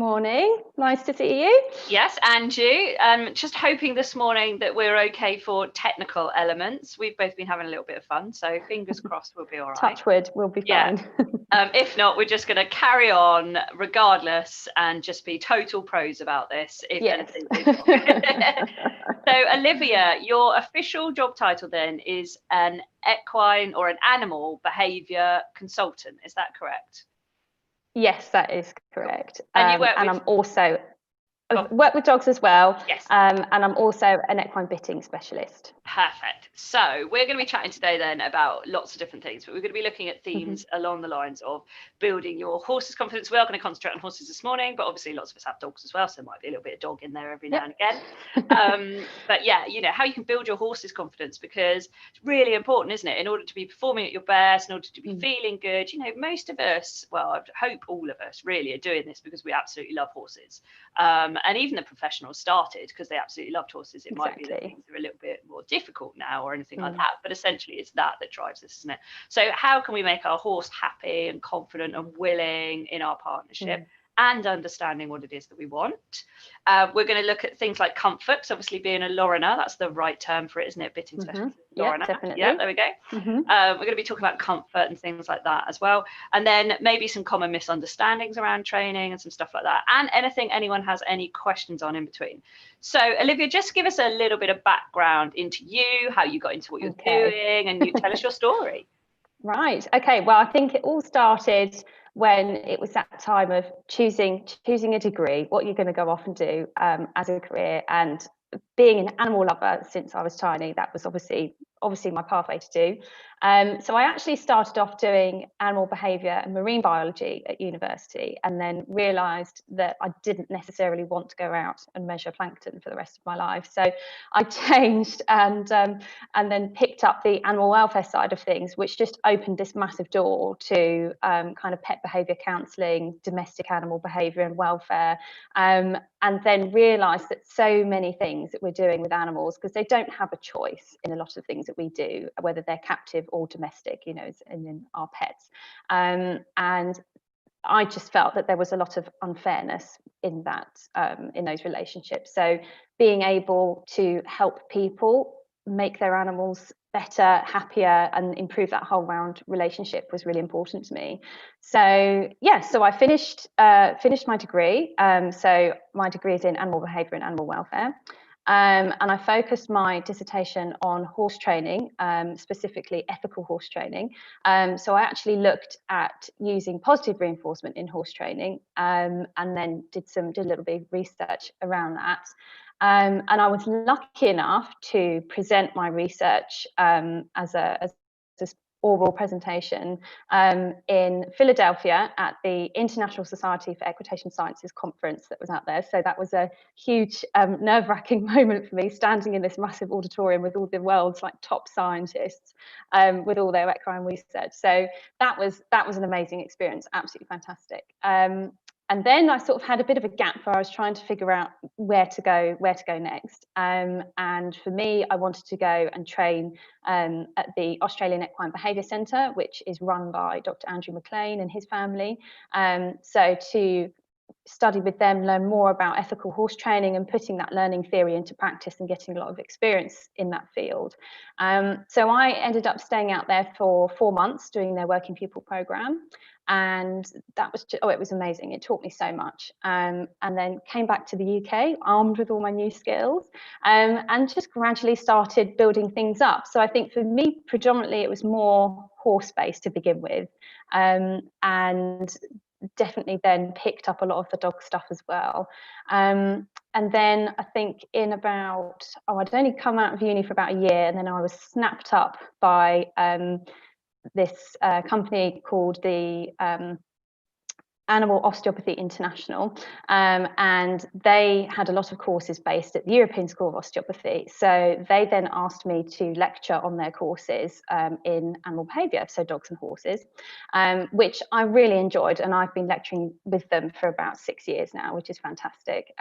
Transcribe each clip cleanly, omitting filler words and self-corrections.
Morning, nice to see you. Yes, and you. Just hoping this morning that we're okay for technical elements. We've both been having a little bit of fun, so fingers crossed we'll be all right. Touch wood, we'll be fine. If not, we're just going to carry on regardless and just be total pros about this. Yes. So, Olivia, your official job title then is an equine or an animal behaviour consultant. Is that correct? Yes, that is correct. And you work and with... I'm also work with dogs as well. Yes. And I'm also an equine bitting specialist. Perfect. So we're going to be chatting today then about lots of different things, but we're going to be looking at themes along the lines of building your horse's confidence. We are going to concentrate on horses this morning, but obviously lots of us have dogs as well, so there might be a little bit of dog in there every now and again. But yeah, how you can build your horse's confidence, because it's really important, isn't it? In order to be performing at your best, in order to be feeling good, most of us, well, I hope all of us really are doing this because we absolutely love horses. And even the professionals started because they absolutely loved horses. It might be that things are a little bit more difficult now or anything like that, but essentially it's that drives us, isn't it? So how can we make our horse happy and confident and willing in our partnership and understanding what it is that we want? We're going to look at things like comfort, because obviously being a Loriner, that's the right term for it, isn't it? Bitting specialist. Yeah, definitely. Yeah, there we go. We're going to be talking about comfort and things like that as well, and then maybe some common misunderstandings around training and some stuff like that, and anything anyone has any questions on in between. So Olivia, just give us a little bit of background into you, how you got into what you're doing, and you tell us your story. Right. Okay. Well, I think it all started when it was that time of choosing a degree, what you're going to go off and do as a career. And being an animal lover since I was tiny, that was obviously my pathway to do. So I actually started off doing animal behaviour and marine biology at university, and then realised that I didn't necessarily want to go out and measure plankton for the rest of my life. So I changed and then picked up the animal welfare side of things, which just opened this massive door to kind of pet behaviour counselling, domestic animal behaviour and welfare, and then realised that so many things that we're doing with animals, because they don't have a choice in a lot of things that we do, whether they're captive or domestic, and in our pets. And I just felt that there was a lot of unfairness in that, in those relationships. So being able to help people make their animals better, happier, and improve that whole round relationship was really important to me. So so I finished my degree. So my degree is in animal behaviour and animal welfare. And I focused my dissertation on horse training, specifically ethical horse training. So I actually looked at using positive reinforcement in horse training, and then did a little bit of research around that. And I was lucky enough to present my research as this oral presentation in Philadelphia at the International Society for Equitation Sciences conference that was out there. So that was a huge nerve-wracking moment for me, standing in this massive auditorium with all the world's top scientists with all their equine research. So that was an amazing experience, absolutely fantastic. And then I sort of had a bit of a gap where I was trying to figure out where to go next. And for me, I wanted to go and train at the Australian Equine Behaviour Centre, which is run by Dr. Andrew McLean and his family. So to study with them, learn more about ethical horse training and putting that learning theory into practice and getting a lot of experience in that field. So I ended up staying out there for 4 months doing their working pupil program. And that was it was amazing. It taught me so much. And then came back to the UK armed with all my new skills, and just gradually started building things up. So I think for me, predominantly, it was more horse-based to begin with, and definitely then picked up a lot of the dog stuff as well. And then I think in about, I'd only come out of uni for about a year, and then I was snapped up by this company called the Animal Osteopathy International, and they had a lot of courses based at the European School of Osteopathy. So they then asked me to lecture on their courses in animal behaviour, so dogs and horses, which I really enjoyed, and I've been lecturing with them for about 6 years now, which is fantastic.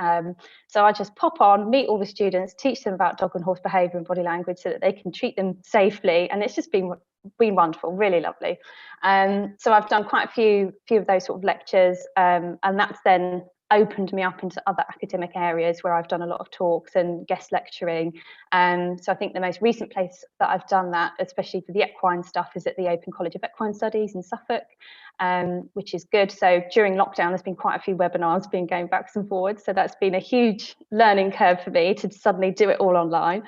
So I just pop on, meet all the students, teach them about dog and horse behaviour and body language so that they can treat them safely, and it's just been wonderful, really lovely. So I've done quite a few of those sort of lectures, and that's then opened me up into other academic areas where I've done a lot of talks and guest lecturing. So I think the most recent place that I've done that, especially for the equine stuff, is at the Open College of Equine Studies in Suffolk, which is good. So during lockdown, there's been quite a few webinars been going backwards and forwards. So that's been a huge learning curve for me to suddenly do it all online.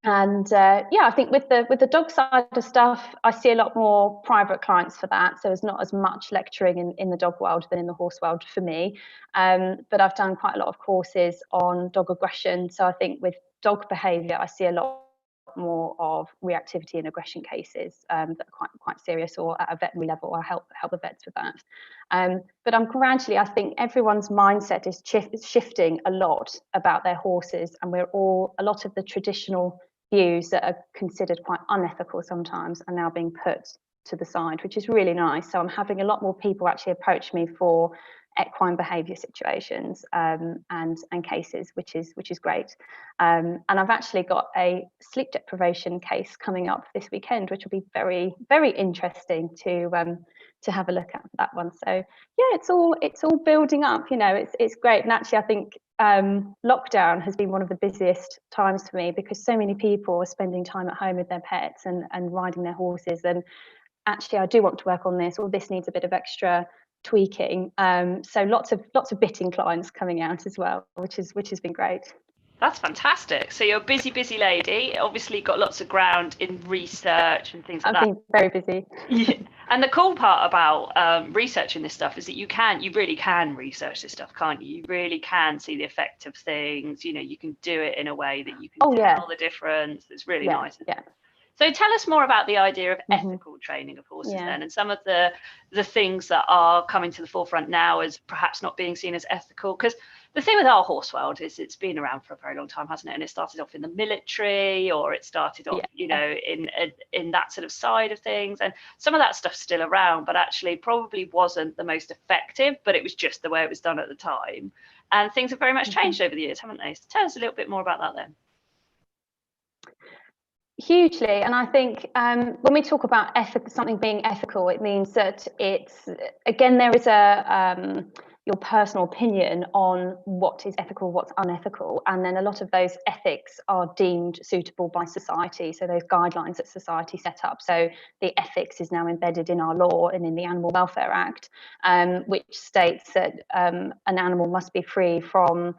Yeah, I think with the dog side of stuff, I see a lot more private clients for that. So there's not as much lecturing in the dog world than in the horse world for me. But I've done quite a lot of courses on dog aggression. So I think with dog behaviour, I see a lot more of reactivity and aggression cases that are quite serious, or at a veterinary level. I help the vets with that. But I think everyone's mindset is shifting a lot about their horses, and a lot of the traditional views that are considered quite unethical sometimes are now being put to the side, which is really nice. So I'm having a lot more people actually approach me for equine behaviour situations and cases, which is great. And I've actually got a sleep deprivation case coming up this weekend, which will be very, very interesting to have a look at that one. So yeah, it's all building up. It's great. And actually, I think lockdown has been one of the busiest times for me, because so many people are spending time at home with their pets and riding their horses. And actually, I do want to work on this, or this needs a bit of extra tweaking. So lots of bitting clients coming out as well, which has been great. That's fantastic. So you're a busy lady. Obviously got lots of ground in research and things like that. I've been very busy. Yeah. And the cool part about researching this stuff is that you really can research this stuff, can't you? You really can see the effect of things. You can do it in a way that you can tell the difference. It's really nice. Yeah. So tell us more about the idea of ethical training of horses then, and some of the things that are coming to the forefront now as perhaps not being seen as ethical. Because the thing with our horse world is it's been around for a very long time, hasn't it? And it started off in the military, or it started off, in that sort of side of things. And some of that stuff's still around, but actually probably wasn't the most effective, but it was just the way it was done at the time. And things have very much changed over the years, haven't they? So tell us a little bit more about that then. Hugely. And I think when we talk about something being ethical, it means that there is your personal opinion on what is ethical, what's unethical. And then a lot of those ethics are deemed suitable by society. So those guidelines that society set up. So the ethics is now embedded in our law and in the Animal Welfare Act, which states that an animal must be free from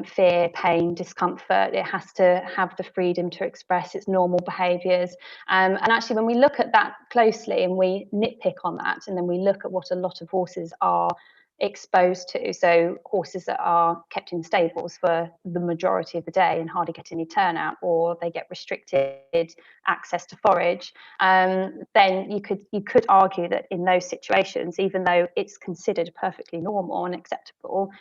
fear, pain, discomfort. It has to have the freedom to express its normal behaviours. And actually, when we look at that closely and we nitpick on that, and then we look at what a lot of horses are exposed to, so horses that are kept in stables for the majority of the day and hardly get any turnout, or they get restricted access to forage, then you could argue that in those situations, even though it's considered perfectly normal and acceptable,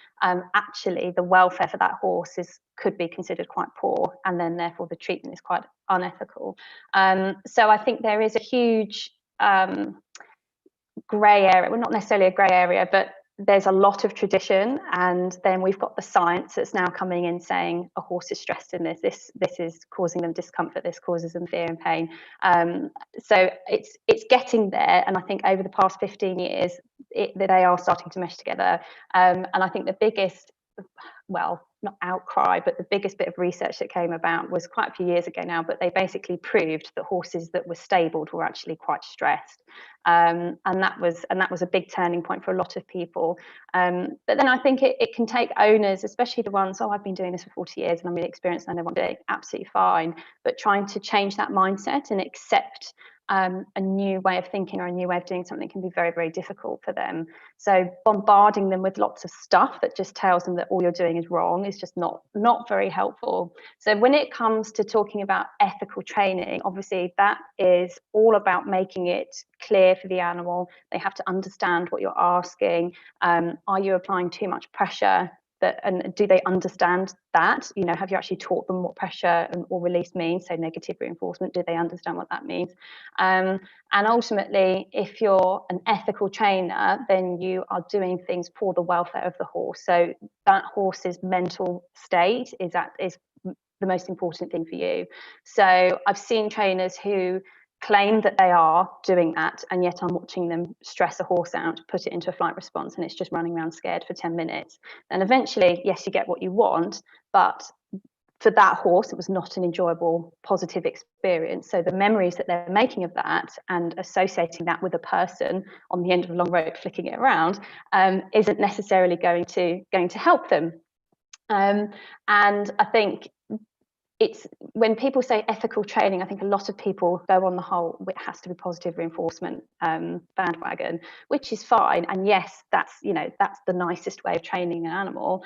actually the welfare for that horse could be considered quite poor, and then therefore the treatment is quite unethical. So I think there is a huge grey area, well, not necessarily a grey area, but there's a lot of tradition, and then we've got the science that's now coming in saying a horse is stressed in this is causing them discomfort, this causes them fear and pain. So it's getting there, and I think over the past 15 years they are starting to mesh together. And I think the biggest, well, not outcry, but the biggest bit of research that came about was quite a few years ago now, but they basically proved that horses that were stabled were actually quite stressed. And that was a big turning point for a lot of people. But then I think it can take owners, especially the ones, I've been doing this for 40 years and I'm really experienced and I know what I'm doing, absolutely fine. But trying to change that mindset and accept a new way of thinking or a new way of doing something can be very, very difficult for them. So bombarding them with lots of stuff that just tells them that all you're doing is wrong is just not very helpful. So when it comes to talking about ethical training, obviously that is all about making it clear for the animal. They have to understand what you're asking. Are you applying too much pressure? And do they understand that? Have you actually taught them what pressure or release means? So negative reinforcement, do they understand what that means? And ultimately, if you're an ethical trainer, then you are doing things for the welfare of the horse. So that horse's mental state is the most important thing for you. So I've seen trainers who claim that they are doing that, and yet I'm watching them stress a horse out, put it into a flight response, and it's just running around scared for 10 minutes. And eventually, yes, you get what you want, but for that horse, it was not an enjoyable, positive experience. So the memories that they're making of that and associating that with a person on the end of a long rope flicking it around isn't necessarily going to help them. And I think it's when people say ethical training, I think a lot of people go on the whole, it has to be positive reinforcement bandwagon, which is fine. And yes, that's the nicest way of training an animal.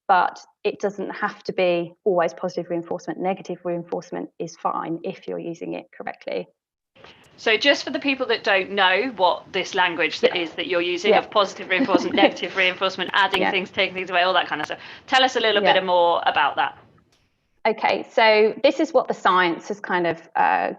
But it doesn't have to be always positive reinforcement. Negative reinforcement is fine if you're using it correctly. So just for the people that don't know what this language that is that you're using of positive reinforcement, negative reinforcement, adding things, taking things away, all that kind of stuff, tell us a little bit more about that. Okay, so this is what the science has kind of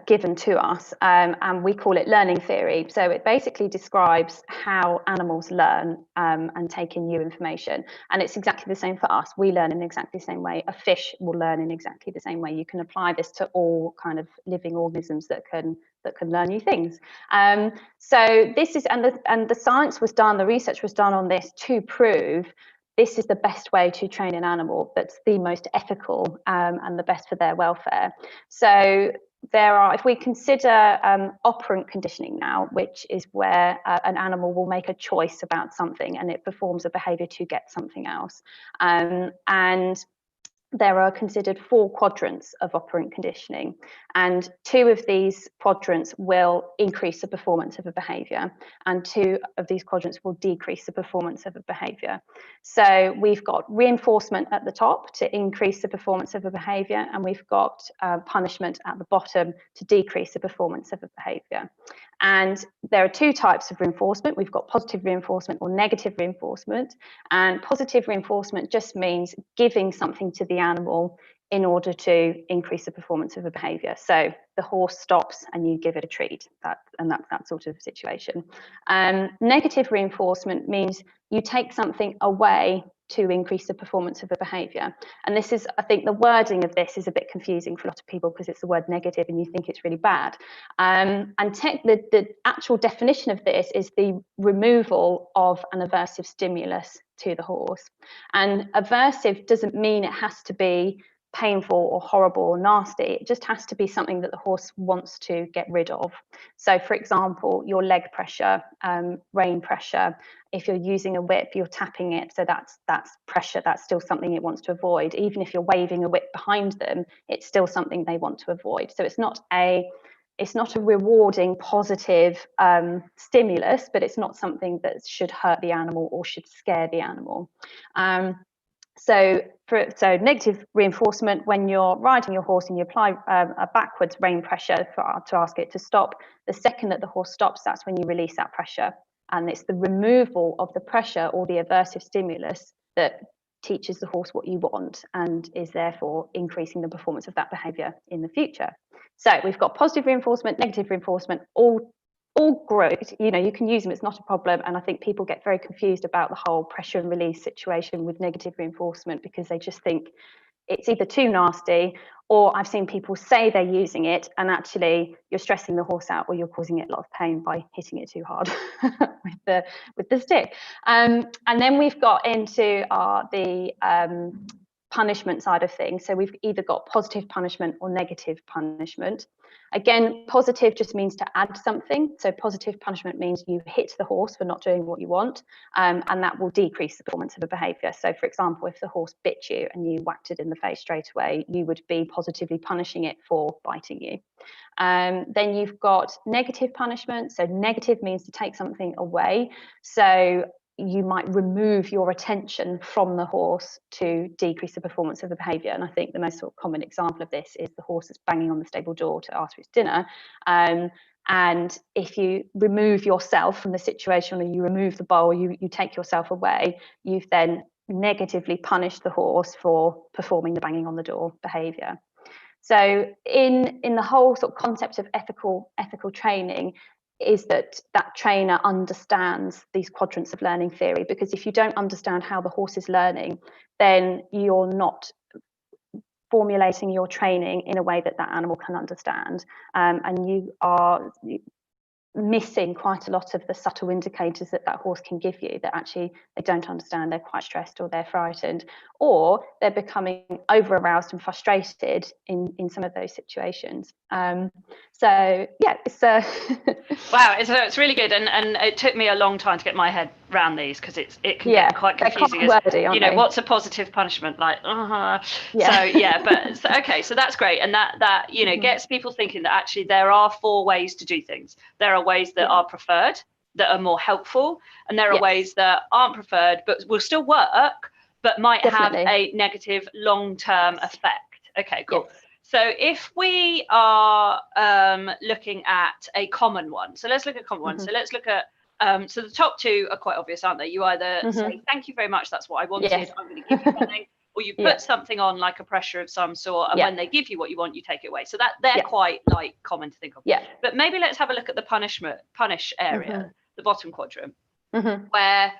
given to us, and we call it learning theory. So it basically describes how animals learn and take in new information. And it's exactly the same for us. We learn in exactly the same way. A fish will learn in exactly the same way. You can apply this to all kind of living organisms that can learn new things. So this is, and the science was done, the research was done on this to prove this is the best way to train an animal, that's the most ethical and the best for their welfare. So there are, if we consider operant conditioning now, which is where an animal will make a choice about something and it performs a behaviour to get something else. And there are considered 4 quadrants of operant conditioning, and 2 of these quadrants will increase the performance of a behaviour, and 2 of these quadrants will decrease the performance of a behaviour. So we've got reinforcement at the top to increase the performance of a behaviour, and we've got punishment at the bottom to decrease the performance of a behaviour. And there are 2 types of reinforcement. We've got positive reinforcement or negative reinforcement. And positive reinforcement just means giving something to the animal in order to increase the performance of a behaviour. So the horse stops and you give it a treat, that sort of situation. Negative reinforcement means you take something away to increase the performance of a behaviour. And this is, I think the wording of this is a bit confusing for a lot of people because it's the word negative and you think it's really bad. And the actual definition of this is the removal of an aversive stimulus to the horse. And aversive doesn't mean it has to be painful or horrible or nasty. It just has to be something that the horse wants to get rid of. So for example, your leg pressure, rein pressure, if you're using a whip, you're tapping it, so that's pressure, that's still something it wants to avoid. Even if you're waving a whip behind them, it's still something they want to avoid. So it's not a rewarding, positive stimulus, but it's not something that should hurt the animal or should scare the animal. So negative reinforcement, when you're riding your horse and you apply a backwards rein pressure to ask it to stop, the second that the horse stops, that's when you release that pressure. And it's the removal of the pressure or the aversive stimulus that teaches the horse what you want and is therefore increasing the performance of that behaviour in the future. So we've got positive reinforcement, negative reinforcement, all great. You can use them, it's not a problem. And I think people get very confused about the whole pressure and release situation with negative reinforcement because they just think it's either too nasty, or I've seen people say they're using it and actually you're stressing the horse out or you're causing it a lot of pain by hitting it too hard with the stick. And then we've got into the punishment side of things. So we've either got positive punishment or negative punishment. Again, positive just means to add something. So positive punishment means you hit the horse for not doing what you want, and that will decrease the performance of a behaviour. So for example, if the horse bit you and you whacked it in the face straight away, you would be positively punishing it for biting you. Then you've got negative punishment. So negative means to take something away. So you might remove your attention from the horse to decrease the performance of the behaviour. And I think the most sort of common example of this is the horse that's banging on the stable door to ask for its dinner. And if you remove yourself from the situation, or you remove the bowl, you take yourself away, you've then negatively punished the horse for performing the banging on the door behaviour. So in the whole sort of concept of ethical training, is that trainer understands these quadrants of learning theory, because if you don't understand how the horse is learning, then you're not formulating your training in a way that that animal can understand, and you are missing quite a lot of the subtle indicators that that horse can give you, that actually they don't understand, they're quite stressed or they're frightened, or they're becoming over aroused and frustrated in some of those situations. So yeah, it's wow, it's really good, and it took me a long time to get my head around these, because it can get quite confusing. Quite wordy, you know, they? What's a positive punishment, like Yeah. So yeah, but okay, so that's great, and that you know gets people thinking that actually there are 4 ways to do things. There are ways that are preferred, that are more helpful, and there are ways that aren't preferred but will still work, but might have a negative long-term effect. Okay, cool. So if we are looking at a common one, so let's look at a common one. So let's look at, so the top 2 are quite obvious, aren't they? You either say, thank you very much, that's what I wanted, I'm going to give you something, or you put something on like a pressure of some sort, and when they give you what you want, you take it away. So that they're quite like common to think of. But maybe let's have a look at the punish area, the bottom quadrant, where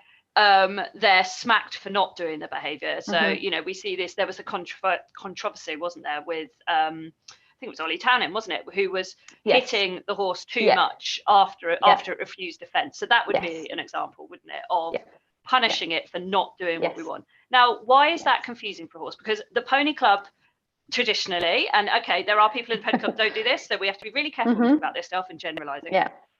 they're smacked for not doing the behaviour. So you know, we see this. There was a controversy, wasn't there, with I think it was Ollie Tannen, wasn't it, who was hitting the horse too much after it refused defence. So that would be an example, wouldn't it, of punishing it for not doing what we want. Now, why is that confusing for a horse? Because the pony club traditionally, and okay, there are people in the pony club don't do this, so we have to be really careful about this stuff and generalising.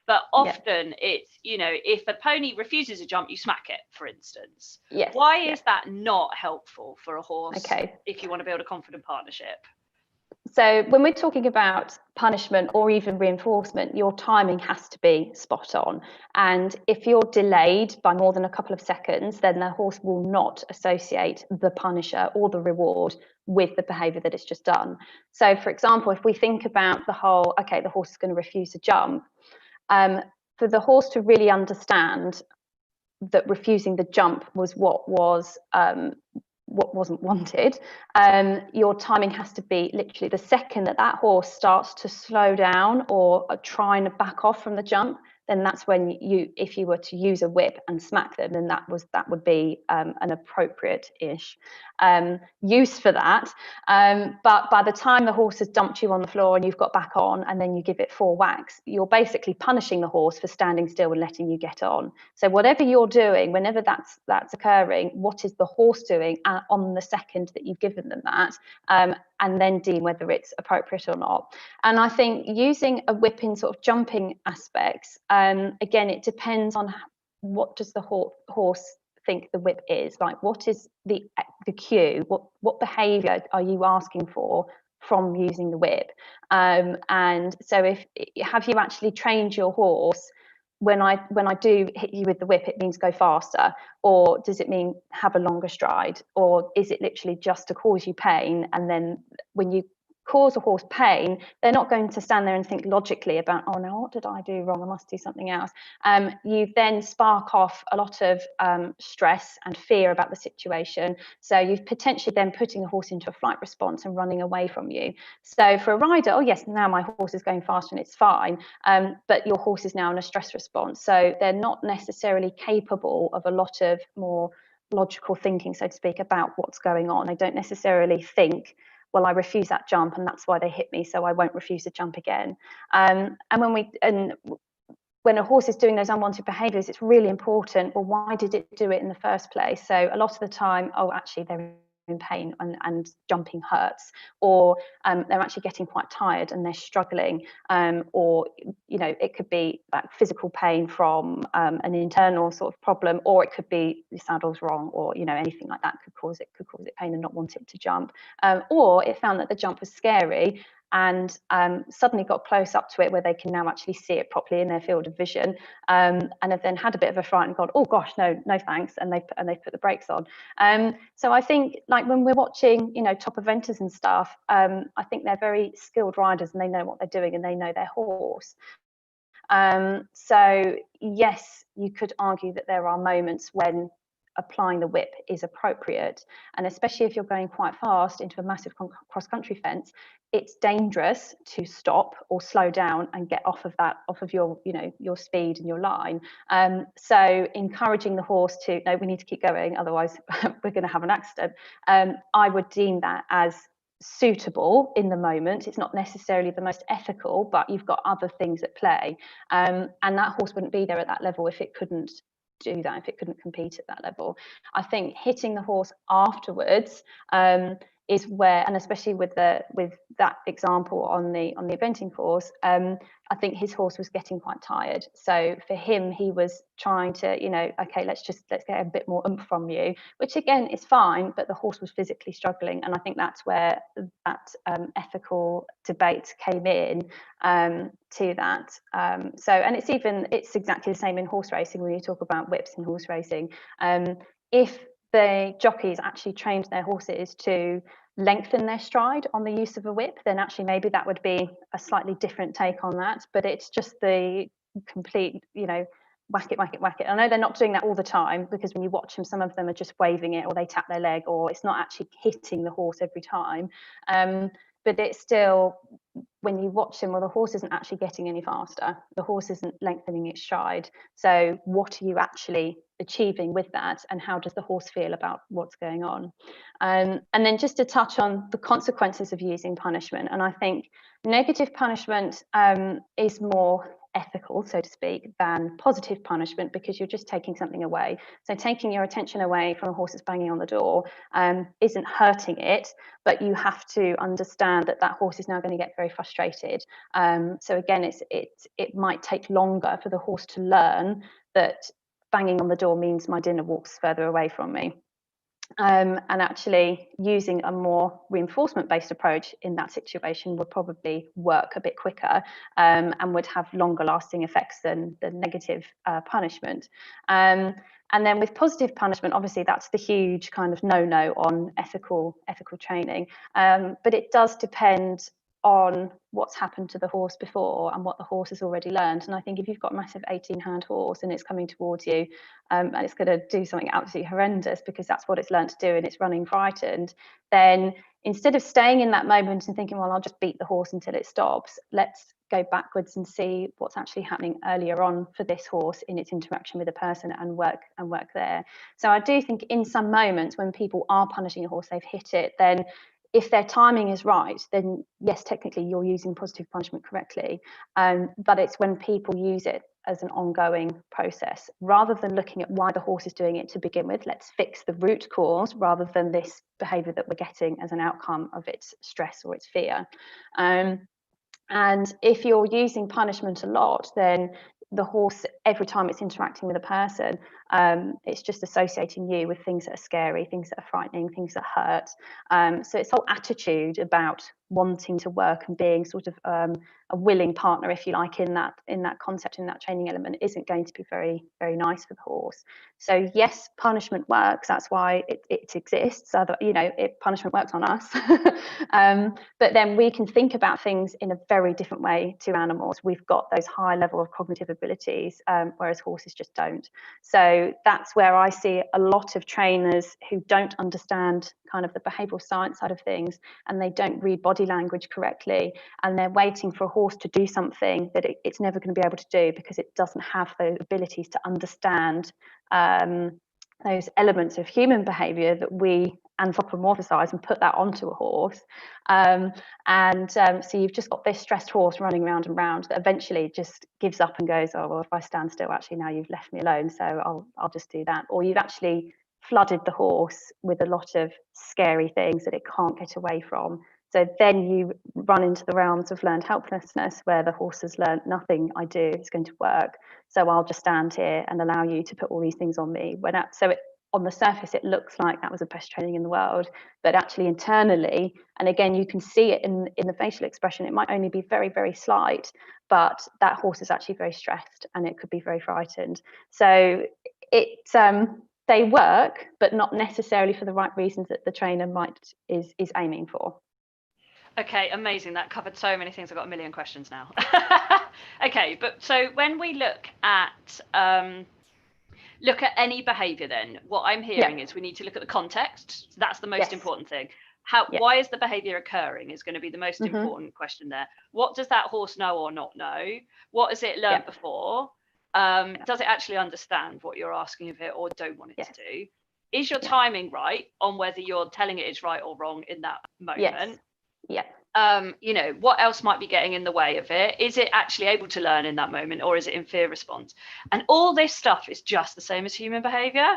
But often it's, you know, if a pony refuses a jump, you smack it, for instance. Why is that not helpful for a horse if you want to build a confident partnership? So when we're talking about punishment or even reinforcement, your timing has to be spot on. And if you're delayed by more than a couple of seconds, then the horse will not associate the punisher or the reward with the behaviour that it's just done. So for example, if we think about the whole, okay, the horse is going to refuse a jump, for the horse to really understand that refusing the jump was what wasn't wanted, your timing has to be literally the second that that horse starts to slow down or try and back off from the jump. Then that's when you, if you were to use a whip and smack them, then that would be an appropriate-ish use for that. But by the time the horse has dumped you on the floor and you've got back on, and then you give it 4 whacks, you're basically punishing the horse for standing still and letting you get on. So whatever you're doing, whenever that's occurring, what is the horse doing on the second that you've given them that? And then deem whether it's appropriate or not. And I think using a whip in sort of jumping aspects, again, it depends on what does the horse think the whip is. Like, what is the cue? What behaviour are you asking for from using the whip? And so have you actually trained your horse, when I do hit you with the whip, it means go faster, or does it mean have a longer stride, or is it literally just to cause you pain? And then when you cause a horse pain, they're not going to stand there and think logically about, oh no, what did I do wrong? I must do something else. You then spark off a lot of stress and fear about the situation. So you're potentially then putting a horse into a flight response and running away from you. So for a rider, oh yes, now my horse is going faster and it's fine, but your horse is now in a stress response. So they're not necessarily capable of a lot of more logical thinking, so to speak, about what's going on. They don't necessarily think, well, I refuse that jump and that's why they hit me, so I won't refuse to jump again. And when a horse is doing those unwanted behaviours, it's really important, well, why did it do it in the first place? So a lot of the time, oh, actually they're in pain and jumping hurts, or they're actually getting quite tired and they're struggling, or you know, it could be like physical pain from an internal sort of problem, or it could be the saddle's wrong, or you know, anything like that could cause it pain and not want it to jump, or it found that the jump was scary and suddenly got close up to it where they can now actually see it properly in their field of vision, and have then had a bit of a fright and gone, oh gosh, no thanks, and they've put the brakes on. So I think, like, when we're watching, you know, top eventers and stuff, I think they're very skilled riders and they know what they're doing and they know their horse. So yes, you could argue that there are moments when applying the whip is appropriate, and especially if you're going quite fast into a massive cross-country fence, it's dangerous to stop or slow down and get off of your, you know, your speed and your line. So encouraging the horse to, no, we need to keep going, otherwise we're going to have an accident. I would deem that as suitable in the moment. It's not necessarily the most ethical, but you've got other things at play. And that horse wouldn't be there at that level if it couldn't do that, if it couldn't compete at that level. I think hitting the horse afterwards is where, and especially with that example on the eventing course, I think his horse was getting quite tired. So for him, he was trying to, okay, let's get a bit more oomph from you, which again is fine, but the horse was physically struggling. And I think that's where that ethical debate came in to that. So, and it's exactly the same in horse racing when you talk about whips in horse racing. If the jockeys actually trained their horses to lengthen their stride on the use of a whip, then actually maybe that would be a slightly different take on that. But it's just the complete, whack it, whack it, whack it. I know they're not doing that all the time, because when you watch them, some of them are just waving it, or they tap their leg, or it's not actually hitting the horse every time. But it's still, when you watch him, well, the horse isn't actually getting any faster. The horse isn't lengthening its stride. So what are you actually achieving with that, and how does the horse feel about what's going on? And then just to touch on the consequences of using punishment, and I think negative punishment is more ethical, so to speak, than positive punishment, because you're just taking something away. So taking your attention away from a horse that's banging on the door isn't hurting it, but you have to understand that horse is now going to get very frustrated. So again, it might take longer for the horse to learn that banging on the door means my dinner walks further away from me. And actually using a more reinforcement-based approach in that situation would probably work a bit quicker and would have longer lasting effects than the negative punishment. And then with positive punishment, obviously that's the huge kind of no-no on ethical training. But it does depend on what's happened to the horse before and what the horse has already learned. And I think if you've got a massive 18-hand horse and it's coming towards you and it's going to do something absolutely horrendous because that's what it's learned to do and it's running frightened, then instead of staying in that moment and thinking, well, I'll just beat the horse until it stops, let's go backwards and see what's actually happening earlier on for this horse in its interaction with a person and work there. So I do think in some moments when people are punishing a horse, they've hit it, then if their timing is right, then yes, technically you're using positive punishment correctly. But it's when people use it as an ongoing process, rather than looking at why the horse is doing it to begin with. Let's fix the root cause rather than this behavior that we're getting as an outcome of its stress or its fear. And if you're using punishment a lot, then the horse, every time it's interacting with a person, it's just associating you with things that are scary, things that are frightening, things that hurt. So its whole attitude about wanting to work and being sort of a willing partner, if you like, in that concept, in that training element, isn't going to be very, very nice for the horse. So yes, punishment works. That's why it exists. Punishment works on us. But then we can think about things in a very different way to animals. We've got those high level of cognitive abilities, whereas horses just don't. So that's where I see a lot of trainers who don't understand kind of the behavioural science side of things, and they don't read body language correctly, and they're waiting for a horse to do something that it's never going to be able to do because it doesn't have those abilities to understand those elements of human behaviour that we anthropomorphise and put that onto a horse. So you've just got this stressed horse running round and round that eventually just gives up and goes, oh, well, if I stand still, actually now you've left me alone, so I'll just do that. Or you've actually flooded the horse with a lot of scary things that it can't get away from. So then you run into the realms of learned helplessness, where the horse has learned nothing I do is going to work. So I'll just stand here and allow you to put all these things on me. On the surface, it looks like that was the best training in the world, but actually internally, and again, you can see it in the facial expression, it might only be very, very slight, but that horse is actually very stressed and it could be very frightened. So they work, but not necessarily for the right reasons that the trainer is aiming for. Okay, amazing. That covered so many things. I've got a million questions now. Okay, but so when we look at any behaviour, then what I'm hearing is we need to look at the context. So that's the most important thing. Why is the behaviour occurring is going to be the most important question there. What does that horse know or not know? What has it learned before? Does it actually understand what you're asking of it or don't want it to do? Is your timing right on whether you're telling it it's right or wrong in that moment? Yeah. You know, what else might be getting in the way of it? Is it actually able to learn in that moment, or is it in fear response? And all this stuff is just the same as human behavior.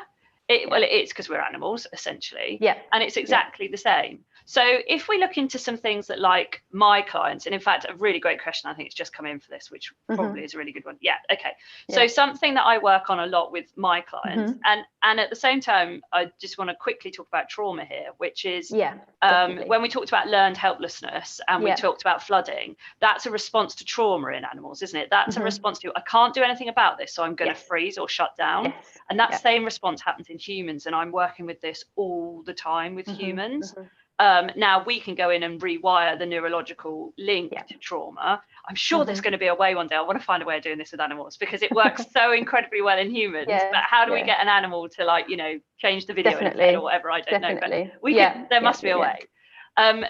Well, it is, because we're animals essentially. Yeah. And it's exactly the same. So if we look into some things that, like, my clients, and in fact, a really great question, I think it's just come in for this, which probably is a really good one. Yeah. Okay. So something that I work on a lot with my clients, and at the same time, I just want to quickly talk about trauma here, which is when we talked about learned helplessness and we talked about flooding, that's a response to trauma in animals, isn't it? That's a response to, I can't do anything about this, so I'm going to freeze or shut down. And that same response happens in humans, and I'm working with this all the time with humans. Now we can go in and rewire the neurological link to trauma. I'm sure there's going to be a way one day. I want to find a way of doing this with animals, because it works so incredibly well in humans. But how do we get an animal to, like, you know, change the video in its head or whatever? I don't know. But we can, there must be a way.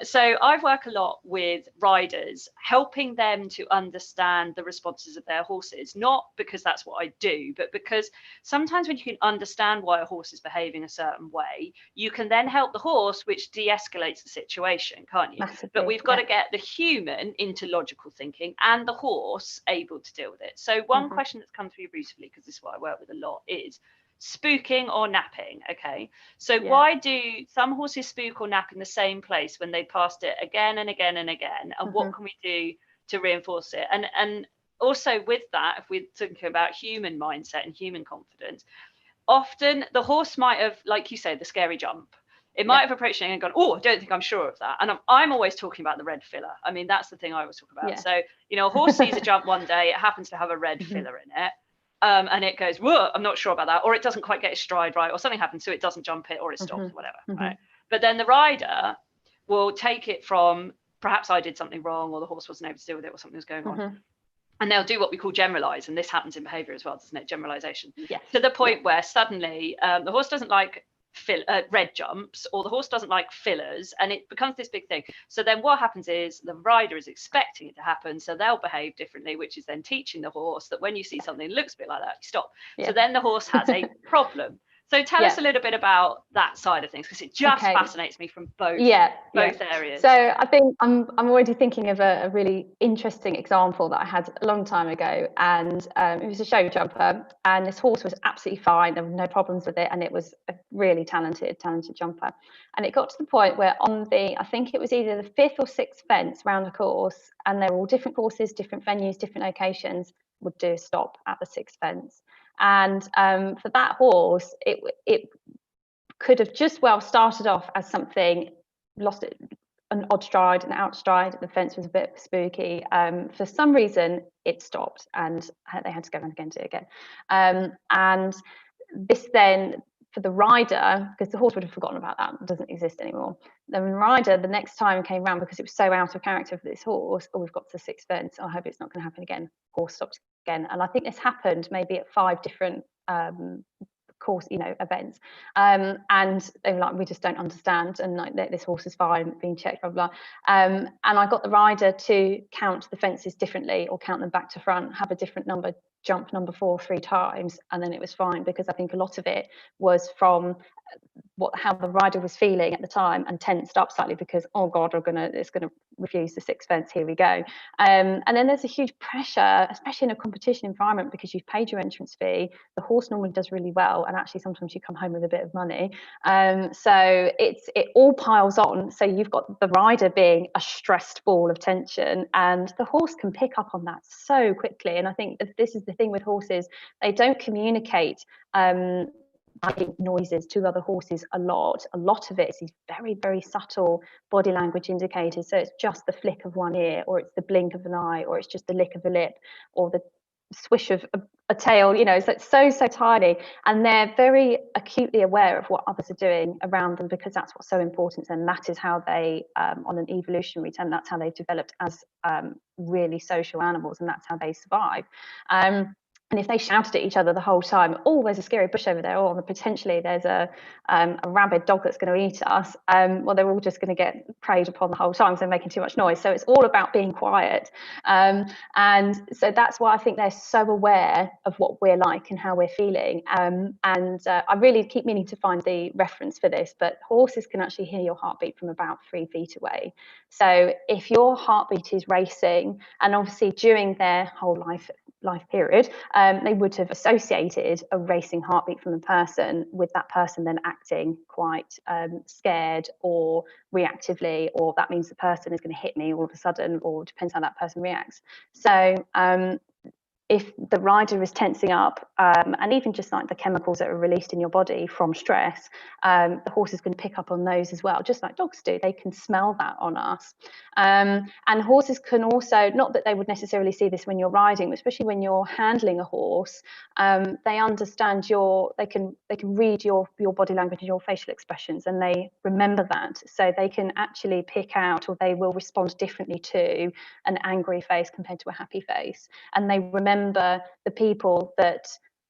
So I work a lot with riders, helping them to understand the responses of their horses, not because that's what I do, but because sometimes when you can understand why a horse is behaving a certain way, you can then help the horse, which de-escalates the situation, can't you? Massively, but we've got to get the human into logical thinking and the horse able to deal with it. So one question that's come through recently, because this is what I work with a lot, is spooking or napping. Okay, so why do some horses spook or nap in the same place when they passed it again and again and again, and what can we do to reinforce it? And also with that, if we're thinking about human mindset and human confidence, often the horse might have, like you say, the scary jump, it might have approached it and gone, oh, I don't think I'm sure of that. And I'm always talking about the red filler. I mean, that's the thing I always talk about. So, you know, a horse sees a jump one day, it happens to have a red filler in it. And it goes, whoa, I'm not sure about that, or it doesn't quite get its stride right, or something happens, so it doesn't jump it, or it stops, whatever, right? But then the rider will take it from, perhaps I did something wrong, or the horse wasn't able to deal with it, or something was going on, and they'll do what we call generalize, and this happens in behavior as well, doesn't it? Generalization, to the point where suddenly the horse doesn't like red jumps, or the horse doesn't like fillers, and it becomes this big thing. So then what happens is the rider is expecting it to happen, so they'll behave differently, which is then teaching the horse that when you see something that looks a bit like that, you stop. So then the horse has a problem. So tell us a little bit about that side of things, because it just fascinates me from both areas. So I think I'm already thinking of a really interesting example that I had a long time ago, and it was a show jumper, and this horse was absolutely fine. There were no problems with it, and it was a really talented jumper. And it got to the point where on I think it was either the 5th or 6th fence round the course, and they were all different courses, different venues, different locations, would do a stop at the 6th fence. And for that horse, it could have just well started off as something, lost it, an odd stride, an out stride. The fence was a bit spooky. For some reason, it stopped, and they had to go around again, do it again. And this then, for the rider, because the horse would have forgotten about that, it doesn't exist anymore. The rider, the next time came round, because it was so out of character for this horse, oh, we've got to the 6th fence, I hope it's not going to happen again. Horse stopped again. And I think this happened maybe at 5 different course, you know, events. And they were like, we just don't understand, and like, this horse is fine, being checked, blah, blah. And I got the rider to count the fences differently, or count them back to front, have a different number, jump number 4 3 times, and then it was fine, because I think a lot of it was from how the rider was feeling at the time, and tensed up slightly because, oh god, it's gonna refuse the 6th fence, here we go. And then there's a huge pressure, especially in a competition environment, because you've paid your entrance fee. The horse normally does really well, and actually sometimes you come home with a bit of money. So it all piles on. So you've got the rider being a stressed ball of tension, and the horse can pick up on that so quickly. And I think this is the thing with horses, they don't communicate noises to other horses a lot of it is these very, very subtle body language indicators. So it's just the flick of one ear, or it's the blink of an eye, or it's just the lick of a lip, or the swish of a tail, you know. So it's so tiny, and they're very acutely aware of what others are doing around them, because that's what's so important to them. That is how they on an evolutionary term, that's how they've developed as really social animals, and that's how they survive. And if they shouted at each other the whole time, oh, there's a scary bush over there, or potentially there's a rabid dog that's going to eat us, well, they're all just going to get preyed upon the whole time because they're making too much noise. So it's all about being quiet. And so that's why I think they're so aware of what we're like and how we're feeling. I really keep meaning to find the reference for this, but horses can actually hear your heartbeat from about 3 feet away. So if your heartbeat is racing, and obviously during their whole life period, they would have associated a racing heartbeat from a person with that person then acting quite scared or reactively, or that means the person is going to hit me all of a sudden, or depends how that person reacts. So if the rider is tensing up, and even just like the chemicals that are released in your body from stress, the horse is going to pick up on those as well, just like dogs do. They can smell that on us. And horses can also, not that they would necessarily see this when you're riding, but especially when you're handling a horse, they understand they can read your body language and your facial expressions, and they remember that. So they can actually pick out, or they will respond differently to an angry face compared to a happy face. And they remember the people that,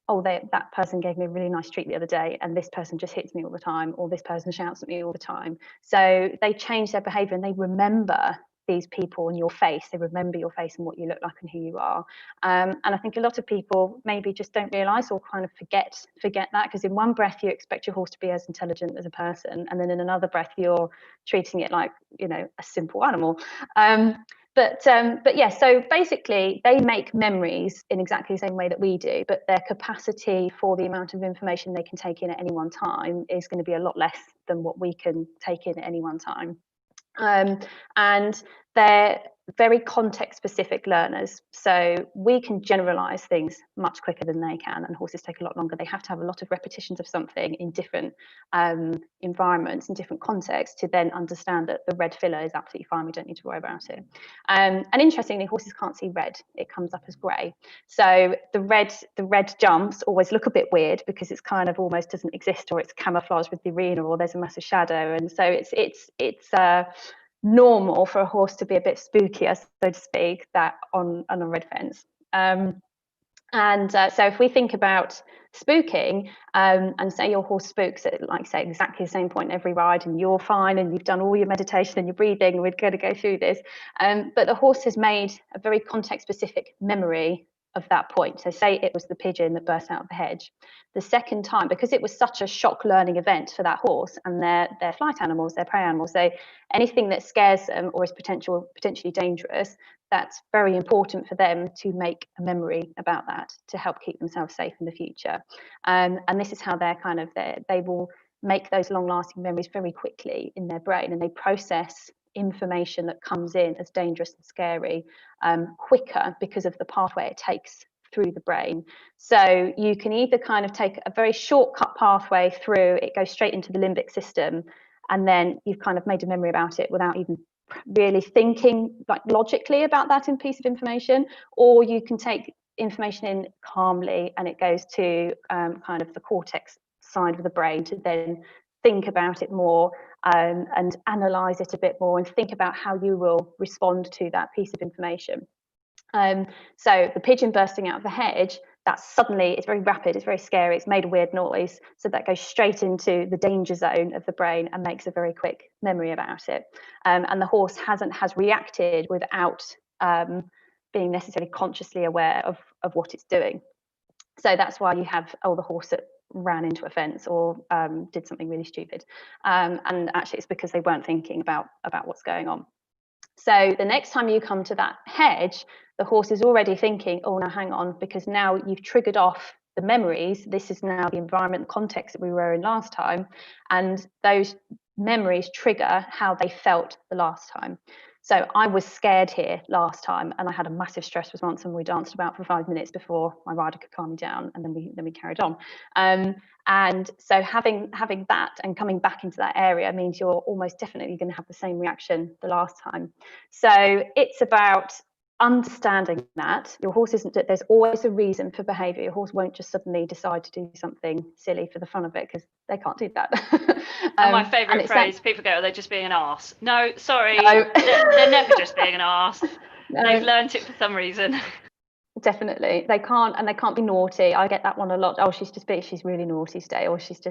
oh, that person gave me a really nice treat the other day, and this person just hits me all the time, or this person shouts at me all the time. So they change their behavior, and they remember these people and your face. They remember your face and what you look like and who you are. And I think a lot of people maybe just don't realize, or kind of forget that, because in one breath you expect your horse to be as intelligent as a person, and then in another breath you're treating it like, a simple animal. But yeah, so basically they make memories in exactly the same way that we do, but their capacity for the amount of information they can take in at any one time is going to be a lot less than what we can take in at any one time. And they're very context specific learners, so we can generalize things much quicker than they can, and horses take a lot longer. They have to have a lot of repetitions of something in different environments, in different contexts, to then understand that the red filler is absolutely fine, we don't need to worry about it. And interestingly, horses can't see red, it comes up as grey. So the red jumps always look a bit weird because it's kind of almost doesn't exist, or it's camouflaged with the arena, or there's a massive shadow. And so it's normal for a horse to be a bit spookier, so to speak, that on a red fence. So if we think about spooking, and say your horse spooks at, like, say, exactly the same point every ride, and you're fine and you've done all your meditation and your breathing, and we're going to go through this, but the horse has made a very context specific memory of that point. So say it was the pigeon that burst out of the hedge. The second time, because it was such a shock learning event for that horse, and they're flight animals, they're prey animals, so anything that scares them or is potentially dangerous, that's very important for them to make a memory about that to help keep themselves safe in the future. And this is how they will make those long-lasting memories very quickly in their brain, and they process information that comes in as dangerous and scary quicker because of the pathway it takes through the brain. So you can either kind of take a very shortcut pathway through, it goes straight into the limbic system, and then you've kind of made a memory about it without even really thinking like logically about that piece of information, or you can take information in calmly and it goes to kind of the cortex side of the brain to then think about it more and analyze it a bit more and think about how you will respond to that piece of information. So the pigeon bursting out of the hedge, that's suddenly, it's very rapid, it's very scary, it's made a weird noise, so that goes straight into the danger zone of the brain and makes a very quick memory about it. And the horse has reacted without being necessarily consciously aware of what it's doing. So that's why you have the horse that ran into a fence or did something really stupid, and actually it's because they weren't thinking about what's going on. So the next time you come to that hedge, the horse is already thinking, oh, now hang on, because now you've triggered off the memories. This is now the environment, the context that we were in last time, and those memories trigger how they felt the last time. So I was scared here last time, and I had a massive stress response, and we danced about for 5 minutes before my rider could calm me down, and then we carried on. And so having that and coming back into that area means you're almost definitely going to have the same reaction the last time. So it's about understanding that your horse isn't, there's always a reason for behavior. Your horse won't just suddenly decide to do something silly for the fun of it, because they can't do that. And my favourite phrase, people go, oh, they're just being an arse. No, sorry, no. They're never just being an arse. No. They've learned it for some reason. Definitely. They can't, and they can't be naughty. I get that one a lot. Oh, she's really naughty today, or she's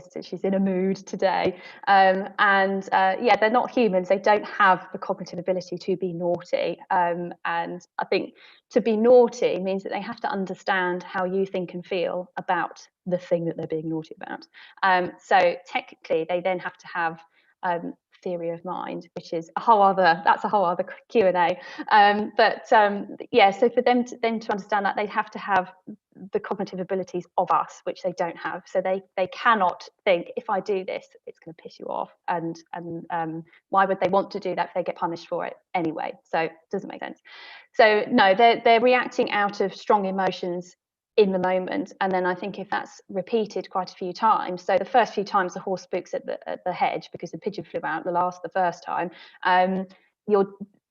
in a mood today. Yeah, they're not humans. They don't have the cognitive ability to be naughty. And I think to be naughty means that they have to understand how you think and feel about the thing that they're being naughty about. So technically, they then have to have theory of mind, which is a whole other Q&A. Yeah, so for them to understand that, they have to have the cognitive abilities of us, which they don't have. So they cannot think, if I do this, it's going to piss you off, and why would they want to do that if they get punished for it anyway? So it doesn't make sense. So no, they're reacting out of strong emotions in the moment, and then I think if that's repeated quite a few times, so the first few times the horse spooks at the hedge because the pigeon flew out the first time,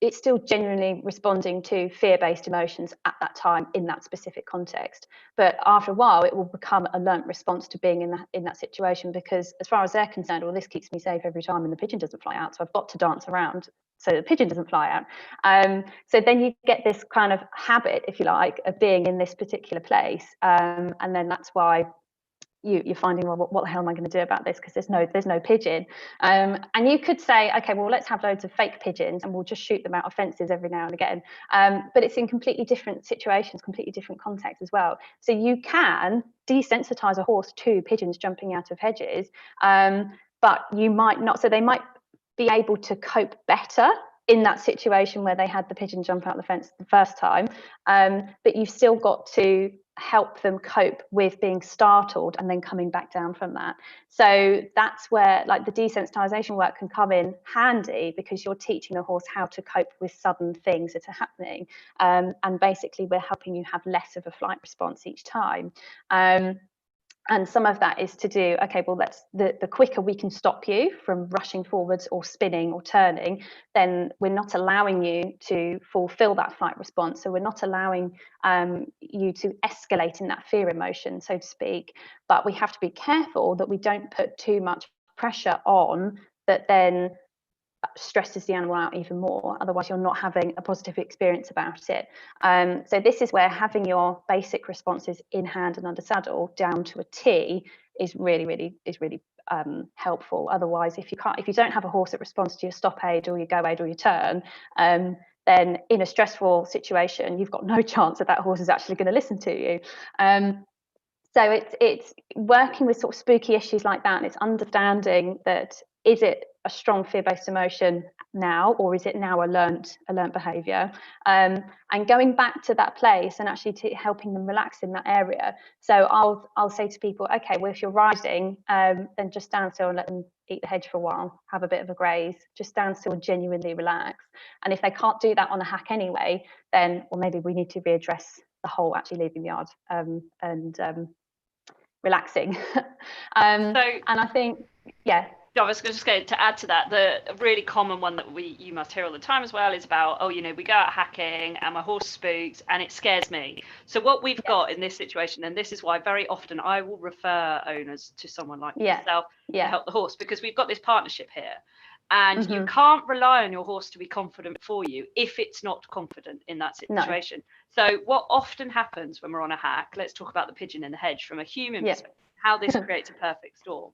it's still genuinely responding to fear-based emotions at that time in that specific context. But after a while, it will become a learnt response to being in that situation, because as far as they're concerned, well, this keeps me safe every time and the pigeon doesn't fly out, so I've got to dance around so the pigeon doesn't fly out. So then you get this kind of habit, if you like, of being in this particular place, and then that's why you're finding, well, what the hell am I going to do about this, because there's no pigeon. And you could say, okay, well, let's have loads of fake pigeons and we'll just shoot them out of fences every now and again, but it's in completely different situations, completely different contexts as well. So you can desensitize a horse to pigeons jumping out of hedges, but you might not. So they might be able to cope better in that situation where they had the pigeon jump out the fence the first time, but you've still got to help them cope with being startled and then coming back down from that. So that's where, like, the desensitization work can come in handy, because you're teaching the horse how to cope with sudden things that are happening, and basically we're helping you have less of a flight response each time. And some of that is to do, okay, well, the quicker we can stop you from rushing forwards or spinning or turning, then we're not allowing you to fulfill that flight response. So we're not allowing you to escalate in that fear emotion, so to speak. But we have to be careful that we don't put too much pressure on that then stresses the animal out even more. Otherwise, you're not having a positive experience about it. So this is where having your basic responses in hand and under saddle down to a T is really helpful. Otherwise, if you don't have a horse that responds to your stop aid or your go aid or your turn, then in a stressful situation, you've got no chance that horse is actually going to listen to you. So it's working with sort of spooky issues like that, and it's understanding that, is it a strong fear-based emotion now, or is it now a learnt behaviour? And going back to that place and actually helping them relax in that area. So I'll say to people, okay, well, if you're riding, then just stand still and let them eat the hedge for a while, have a bit of a graze, just stand still and genuinely relax. And if they can't do that on a hack anyway, then, well, maybe we need to readdress the whole actually leaving the yard and relaxing. And I think, yeah. I was just going to add to that, the really common one that you must hear all the time as well is about, oh, we go out hacking and my horse spooks and it scares me. So what we've got in this situation, and this is why very often I will refer owners to someone like yourself to help the horse, because we've got this partnership here. And you can't rely on your horse to be confident for you if it's not confident in that situation. No. So what often happens when we're on a hack, let's talk about the pigeon in the hedge from a human perspective, how this creates a perfect storm,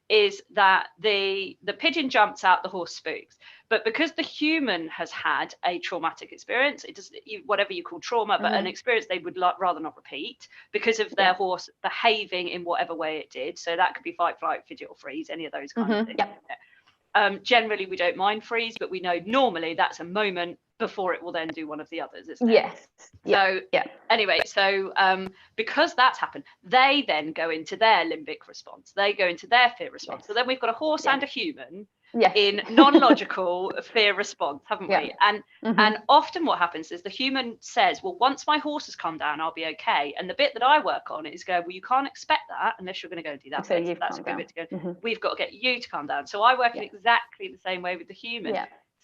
is that the pigeon jumps out, the horse spooks. But because the human has had a traumatic experience, it does whatever you call trauma, but an experience they would rather not repeat because of their horse behaving in whatever way it did. So that could be fight, flight, fidget, or freeze, any of those kind of things. Generally, we don't mind freeze, but we know normally that's a moment before it will then do one of the others, isn't it? Yes. So anyway, so because that's happened, they then go into their limbic response. They go into their fear response. So then we've got a horse and a human in non-logical fear response, haven't we? And often what happens is the human says, well, once my horse has calmed down, I'll be okay. And the bit that I work on is go, well, you can't expect that unless you're going to go and do that. So that's a good bit to go. We've got to get you to calm down. So I work in exactly the same way with the human,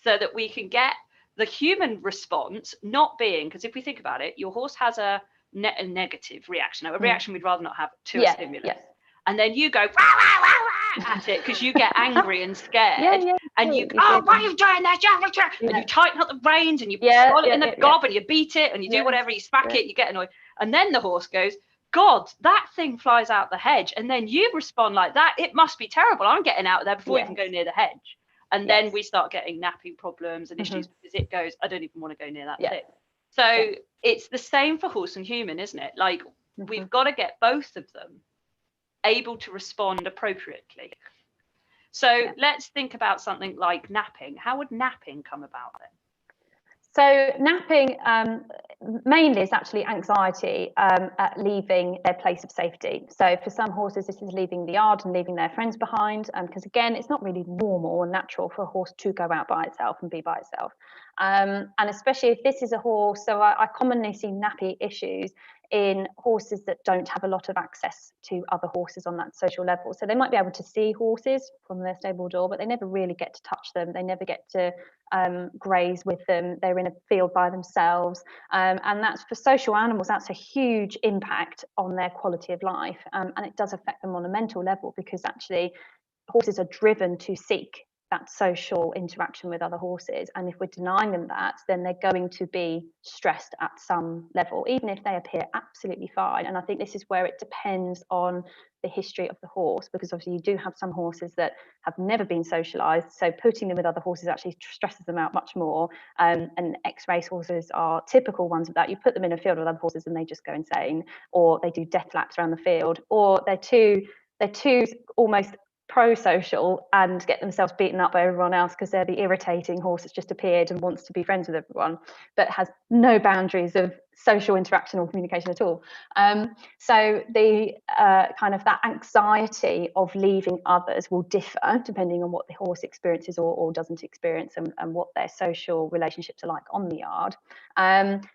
so that we can get the human response not being, because if we think about it, your horse has a negative reaction, a reaction we'd rather not have to a stimulus. And then you go, wah, wah, wah, wah, at it because you get angry and scared, and you why are you doing that? And you tighten up the reins and you roll it in the gob and you beat it and you do whatever, you smack it, you get annoyed, and then the horse goes, God, that thing flies out the hedge, and then you respond like that. It must be terrible. I'm getting out of there before you can go near the hedge. And then we start getting napping problems and issues because it goes, I don't even want to go near that thing. So it's the same for horse and human, isn't it? Like we've got to get both of them able to respond appropriately. So let's think about something like napping. How would napping come about then? So napping mainly is actually anxiety at leaving their place of safety. So for some horses, this is leaving the yard and leaving their friends behind, because again, it's not really normal or natural for a horse to go out by itself and be by itself. And especially if this is a horse, so I commonly see nappy issues in horses that don't have a lot of access to other horses on that social level. So they might be able to see horses from their stable door, but they never really get to touch them. They never get to graze with them. They're in a field by themselves. And that's, for social animals, that's a huge impact on their quality of life. And it does affect them on a mental level, because actually horses are driven to seek that social interaction with other horses, and if we're denying them that, then they're going to be stressed at some level, even if they appear absolutely fine. And I think this is where it depends on the history of the horse, because obviously you do have some horses that have never been socialized, so putting them with other horses actually stresses them out much more. And ex-race horses are typical ones of that. You put them in a field with other horses and they just go insane, or they do death laps around the field, or they're too almost pro-social and get themselves beaten up by everyone else because they're the irritating horse that's just appeared and wants to be friends with everyone, but has no boundaries of social interaction or communication at all. So the kind of that anxiety of leaving others will differ depending on what the horse experiences or doesn't experience, and what their social relationships are like on the yard.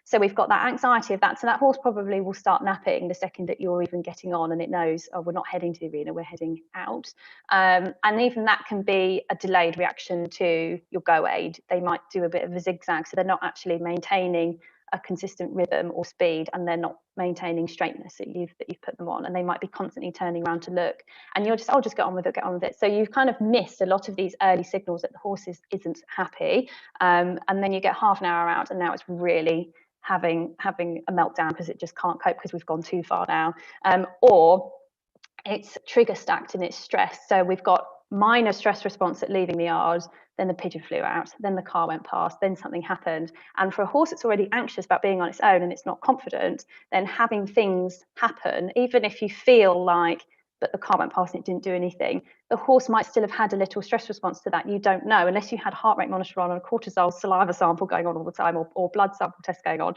So we've got that anxiety of that. So that horse probably will start napping the second that you're even getting on, and it knows, oh, we're not heading to the arena, we're heading out. And even that can be a delayed reaction to your go aid. They might do a bit of a zigzag, so they're not actually maintaining a consistent rhythm or speed, and they're not maintaining straightness that you've put them on, and they might be constantly turning around to look, and you're just, I'll just get on with it. So you've kind of missed a lot of these early signals that the horse isn't happy, and then you get half an hour out, and now it's really having a meltdown because it just can't cope because we've gone too far now, or it's trigger stacked in its stress. So we've got minor stress response at leaving the yard, then the pigeon flew out, then the car went past, then something happened. And for a horse that's already anxious about being on its own and it's not confident, then having things happen, even if you feel like, but the car went past and it didn't do anything, the horse might still have had a little stress response to that. You don't know, unless you had heart rate monitor on and a cortisol saliva sample going on all the time, or blood sample test going on.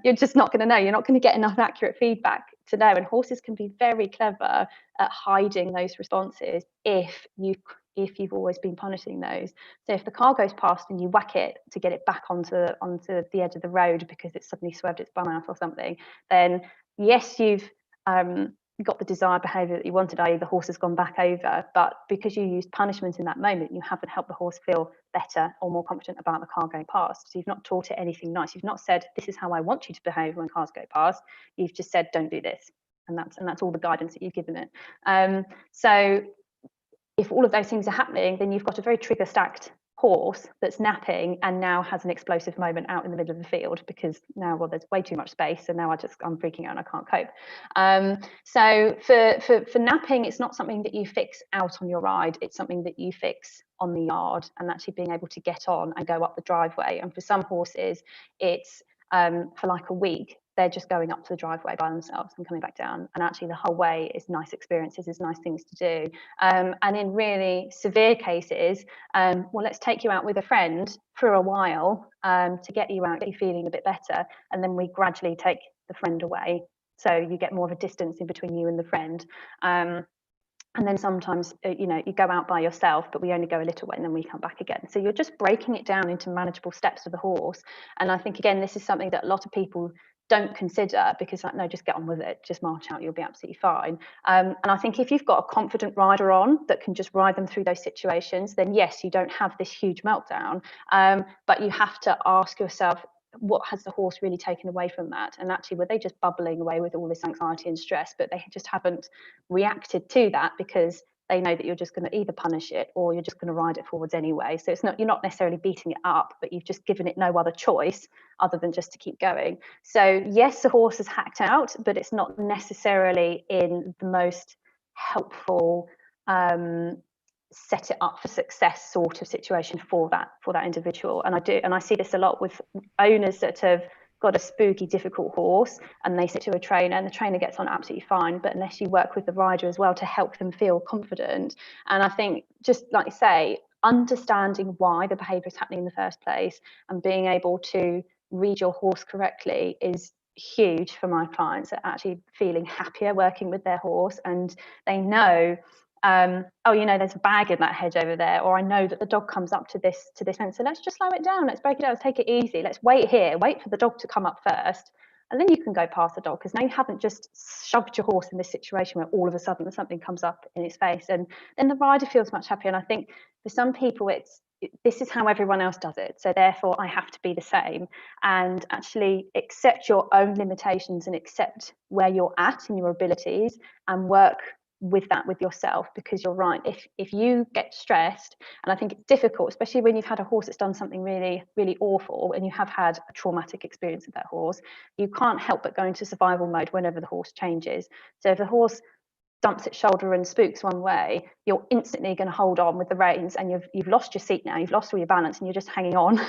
You're just not going to know. You're not going to get enough accurate feedback to know. And horses can be very clever at hiding those responses if you've always been punishing those. So if the car goes past and you whack it to get it back onto the edge of the road because it's suddenly swerved its bum out or something, then yes, you've got the desired behaviour that you wanted, i.e. the horse has gone back over, but because you used punishment in that moment, you haven't helped the horse feel better or more confident about the car going past. So you've not taught it anything nice. You've not said, this is how I want you to behave when cars go past. You've just said, don't do this. And that's all the guidance that you've given it. So if all of those things are happening, then you've got a very trigger stacked horse that's napping and now has an explosive moment out in the middle of the field because now, well, there's way too much space, and now I'm freaking out and I can't cope. So for napping, it's not something that you fix out on your ride, it's something that you fix on the yard and actually being able to get on and go up the driveway. And for some horses, it's for like a week, they're just going up to the driveway by themselves and coming back down, and actually the whole way is nice experiences, is nice things to do. And in really severe cases, well, let's take you out with a friend for a while to get you out, get you feeling a bit better, and then we gradually take the friend away, so you get more of a distance in between you and the friend. And then sometimes, you go out by yourself, but we only go a little way and then we come back again. So you're just breaking it down into manageable steps for the horse. And I think, again, this is something that a lot of people don't consider, because like, no, just get on with it, just march out, you'll be absolutely fine. And I think if you've got a confident rider on that can just ride them through those situations, then yes, you don't have this huge meltdown. But you have to ask yourself, what has the horse really taken away from that? And actually, were they just bubbling away with all this anxiety and stress, but they just haven't reacted to that because they know that you're just going to either punish it or you're just going to ride it forwards anyway. So you're not necessarily beating it up, but you've just given it no other choice other than just to keep going. So yes, the horse is hacked out, but it's not necessarily in the most helpful set it up for success sort of situation for that individual. And I see this a lot with owners that have got a spooky, difficult horse and they sit to a trainer and the trainer gets on absolutely fine, but unless you work with the rider as well to help them feel confident. And I think, just like you say, understanding why the behaviour is happening in the first place and being able to read your horse correctly is huge for my clients, at actually feeling happier working with their horse. And they know, oh, there's a bag in that hedge over there, or I know that the dog comes up to this fence, so let's just slow it down, let's break it down, let's take it easy, let's wait here, wait for the dog to come up first, and then you can go past the dog, because now you haven't just shoved your horse in this situation where all of a sudden something comes up in its face. And then the rider feels much happier. And I think for some people this is how everyone else does it, so therefore I have to be the same. And actually accept your own limitations and accept where you're at in your abilities and work with that with yourself. Because you're right, if you get stressed, and I think it's difficult, especially when you've had a horse that's done something really, really awful and you have had a traumatic experience with that horse, you can't help but go into survival mode whenever the horse changes. So if the horse dumps its shoulder and spooks one way, you're instantly going to hold on with the reins, and you've lost your seat now, you've lost all your balance, and you're just hanging on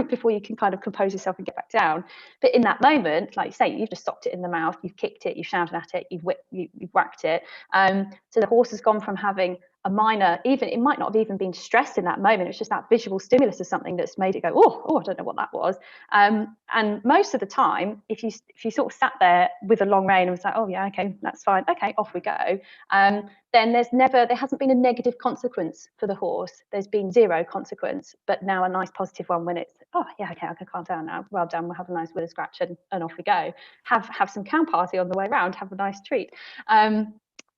before you can kind of compose yourself and get back down. But in that moment, like you say, you've just stopped it in the mouth, you've kicked it, you've shouted at it, you've whacked it. So the horse has gone from having a minor, even it might not have even been stressed in that moment, it's just that visual stimulus of something that's made it go, oh, I don't know what that was. And most of the time, if you sort of sat there with a long rein and was like, oh yeah, okay, that's fine, okay, off we go, then there hasn't been a negative consequence for the horse. There's been zero consequence, but now a nice positive one when it's, oh yeah, okay, I can calm down now, well done, we'll have a nice willow scratch and off we go. Have some cow party on the way around, have a nice treat.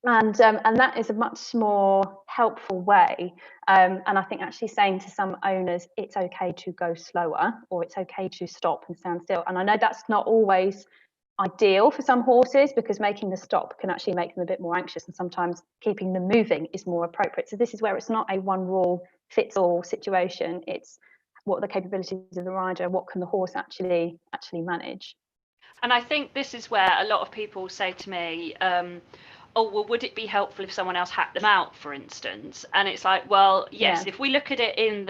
And that is a much more helpful way. And I think actually saying to some owners, it's okay to go slower, or it's okay to stop and stand still. And I know that's not always ideal for some horses, because making the stop can actually make them a bit more anxious, and sometimes keeping them moving is more appropriate. So this is where it's not a one rule fits all situation. It's what are the capabilities of the rider, what can the horse actually manage. And I think this is where a lot of people say to me, oh, well, would it be helpful if someone else hacked them out, for instance? And it's like, well, yes, if we look at it in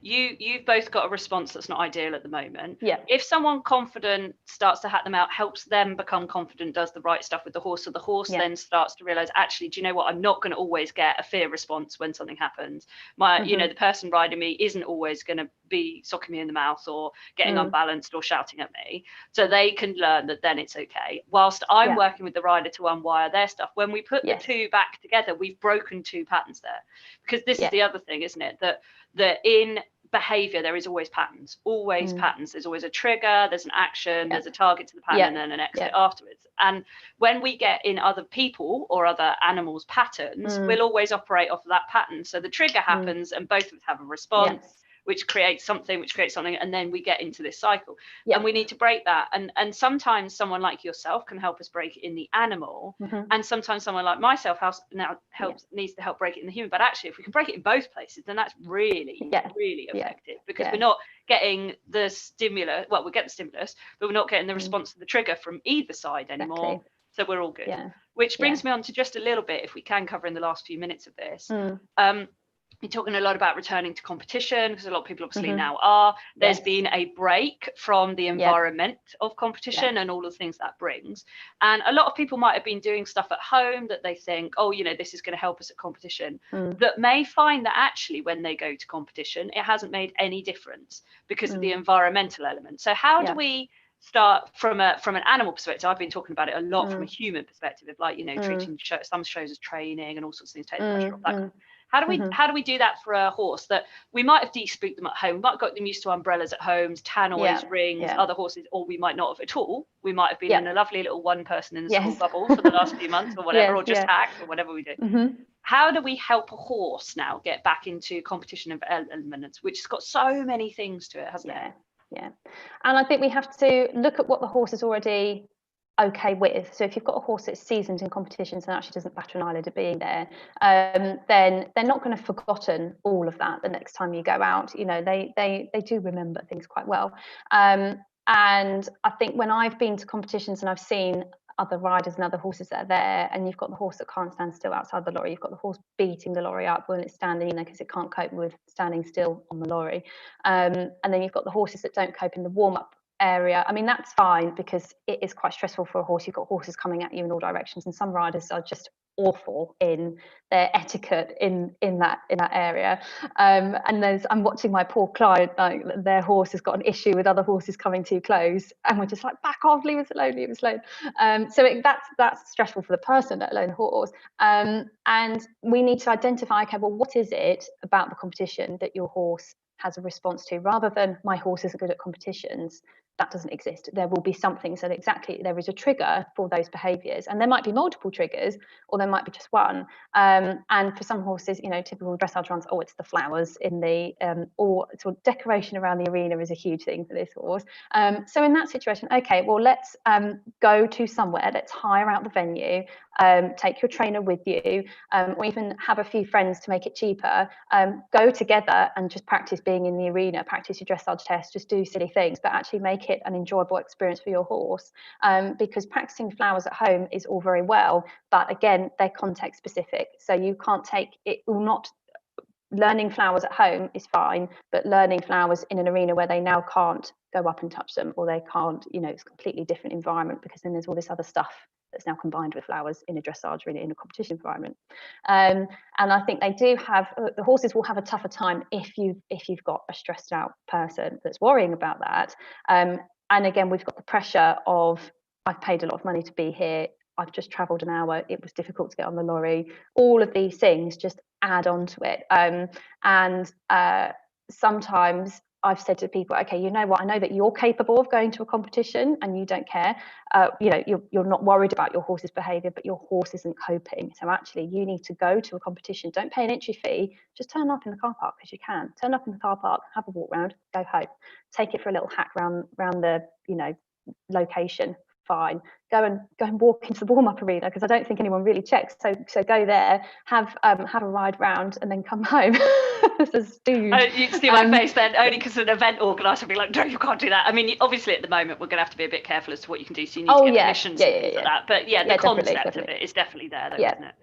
you've both got a response that's not ideal at the moment. Yeah. If someone confident starts to hack them out, helps them become confident, does the right stuff with the horse, so the horse then starts to realize, actually, do you know what? I'm not going to always get a fear response when something happens. The person riding me isn't always going to be socking me in the mouth or getting unbalanced or shouting at me. So they can learn that then it's okay. Whilst I'm working with the rider to unwire their stuff, when we put the two back together, we've broken two patterns there. Because this is the other thing, isn't it? That in behaviour, there is always patterns, patterns. There's always a trigger, there's an action, there's a target to the pattern, and then an exit afterwards. And when we get in other people or other animals' patterns, we'll always operate off of that pattern. So the trigger happens and both of us have a response. Which creates something, and then we get into this cycle. And we need to break that. And sometimes someone like yourself can help us break it in the animal, and sometimes someone like myself needs to help break it in the human. But actually, if we can break it in both places, then that's really effective, because we're not getting the stimulus. Well, we get the stimulus, but we're not getting the response to the trigger from either side anymore. So we're all good. Which brings me on to just a little bit, if we can cover in the last few minutes of this. You're talking a lot about returning to competition, because a lot of people obviously now are. There's been a break from the environment of competition and all the things that brings. And a lot of people might have been doing stuff at home that they think, oh, this is going to help us at competition, that may find that actually when they go to competition, it hasn't made any difference because of the environmental element. So how do we start from an animal perspective? I've been talking about it a lot from a human perspective of treating some shows as training and all sorts of things, taking the pressure off that. How do we do that for a horse that we might have de-spooked them at home, we might have got them used to umbrellas at home, tannoys, rings, other horses, or we might not have at all. We might have been in a lovely little one person in the school bubble for the last few months or whatever, or just hacked or whatever we do. How do we help a horse now get back into competition of elements, which has got so many things to it, hasn't it? Yeah. And I think we have to look at what the horse is already okay with. So if you've got a horse that's seasoned in competitions and actually doesn't batter an eyelid at being there, then they're not going to have forgotten all of that the next time you go out. You know, they do remember things quite well. And I think when I've been to competitions and I've seen other riders and other horses that are there, and you've got the horse that can't stand still outside the lorry, you've got the horse beating the lorry up when it's standing, you know, because it can't cope with standing still on the lorry. And then you've got the horses that don't cope in the warm-up area. I mean, that's fine because it is quite stressful for a horse. You've got horses coming at you in all directions, and some riders are just awful in their etiquette in that area. And I'm watching my poor client, like their horse has got an issue with other horses coming too close, and we're just like, back off, leave us alone, leave us alone. That's stressful for the person, let alone the horse. And we need to identify, okay, well, what is it about the competition that your horse has a response to, rather than my horse isn't good at competitions. That doesn't exist. There will be something. So exactly, there is a trigger for those behaviours, and there might be multiple triggers, or there might be just one. And for some horses, you know, typical dressage runs, oh, it's the flowers in the or sort of decoration around the arena is a huge thing for this horse. So in that situation, okay, well, let's go to somewhere. Let's hire out the venue. Take your trainer with you, or even have a few friends to make it cheaper. Go together and just practice being in the arena, practice your dressage test, just do silly things, but actually make it an enjoyable experience for your horse. Because practicing flowers at home is all very well, but again, they're context specific. So you can't take it, will not. Learning flowers at home is fine, but learning flowers in an arena where they now can't go up and touch them, or they can't, you know, it's a completely different environment, because then there's all this other stuff that's now combined with flowers in a dressage arena, in a competition environment. And I think they do have, the horses will have a tougher time if you've got a stressed out person that's worrying about that. And again, we've got the pressure of, I've paid a lot of money to be here, I've just travelled an hour, it was difficult to get on the lorry. All of these things just add on to it. And sometimes I've said to people, okay, you know what, I know that you're capable of going to a competition and you don't care. You know, you're not worried about your horse's behaviour, but your horse isn't coping. So actually, you need to go to a competition. Don't pay an entry fee. Just turn up in the car park because you can. Turn up in the car park, have a walk round, go home. Take it for a little hack round the, you know, location. Fine. Go and walk into the warm-up arena, because I don't think anyone really checks. So go there, have a ride round, and then come home. You see my face then, only because an event organiser will be like, no, you can't do that. I mean, obviously at the moment we're going to have to be a bit careful as to what you can do, so you need to get permissions and things like that. But the concept of it is definitely there, though, isn't it?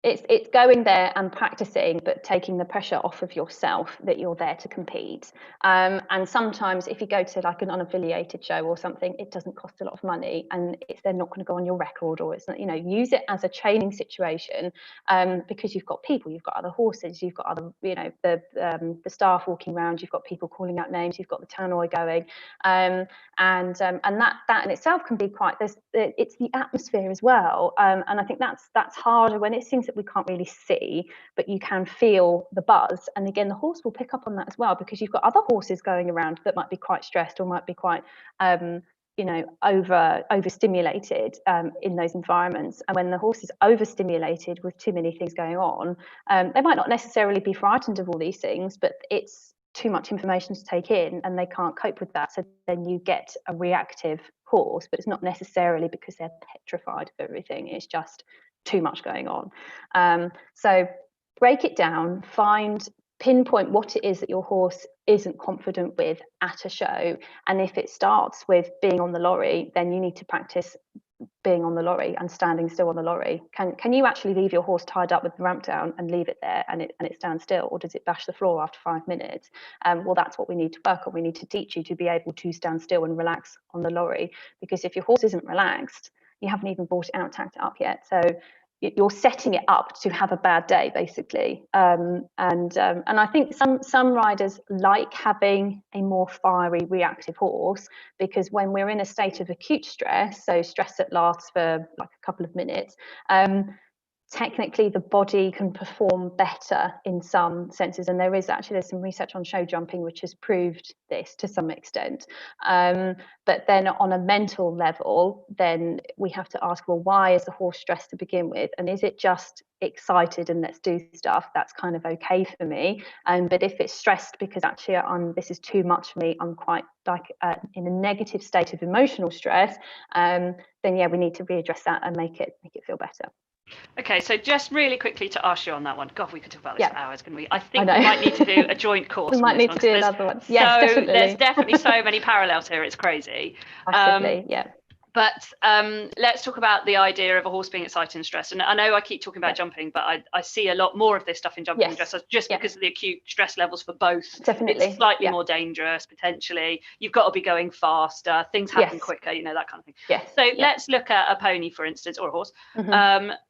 It's going there and practicing, but taking the pressure off of yourself that you're there to compete. And sometimes if you go to like an unaffiliated show or something, it doesn't cost a lot of money, and they're not going to go on your record, or it's not, you know, use it as a training situation, because you've got people, you've got other horses, you've got other, you know, the staff walking around, you've got people calling out names, you've got the tannoy going, and that in itself can be quite, it's the atmosphere as well, and I think that's harder when it's things that we can't really see, but you can feel the buzz. And again, the horse will pick up on that as well, because you've got other horses going around that might be quite stressed, or might be quite you know, overstimulated in those environments. And when the horse is overstimulated with too many things going on, they might not necessarily be frightened of all these things, but it's too much information to take in, and they can't cope with that. So then you get a reactive horse, but it's not necessarily because they're petrified of everything. It's just too much going on. So break it down, pinpoint what it is that your horse isn't confident with at a show. And if it starts with being on the lorry, then you need to practice being on the lorry and standing still on the lorry. Can you actually leave your horse tied up with the ramp down and leave it there and it stands still, or does it bash the floor after 5 minutes? Well, that's what we need to work on. We need to teach you to be able to stand still and relax on the lorry, because if your horse isn't relaxed, you haven't even brought it out, tacked it up yet. So you're setting it up to have a bad day, basically. And I think some riders like having a more fiery, reactive horse, because when we're in a state of acute stress, so stress that lasts for like a couple of minutes, technically the body can perform better in some senses, and there's some research on show jumping which has proved this to some extent, but then on a mental level, then we have to ask, well, why is the horse stressed to begin with, and is it just excited and let's do stuff? That's kind of okay for me. But if it's stressed because actually this is too much for me, I'm quite like in a negative state of emotional stress, then yeah, we need to readdress that and make it feel better. Okay, so just really quickly to ask you on that one. God, we could talk about this for hours, couldn't we? I think we might need to do a joint course. We might need to do another one. Yes, definitely. There's definitely so many parallels here. It's crazy. Massively, yeah. But let's talk about the idea of a horse being excited and stressed. And I know I keep talking about jumping, but I see a lot more of this stuff in jumping and dressage just because of the acute stress levels for both. Definitely. It's slightly more dangerous, potentially. You've got to be going faster. Things happen quicker, that kind of thing. Yes. So let's look at a pony, for instance, or a horse.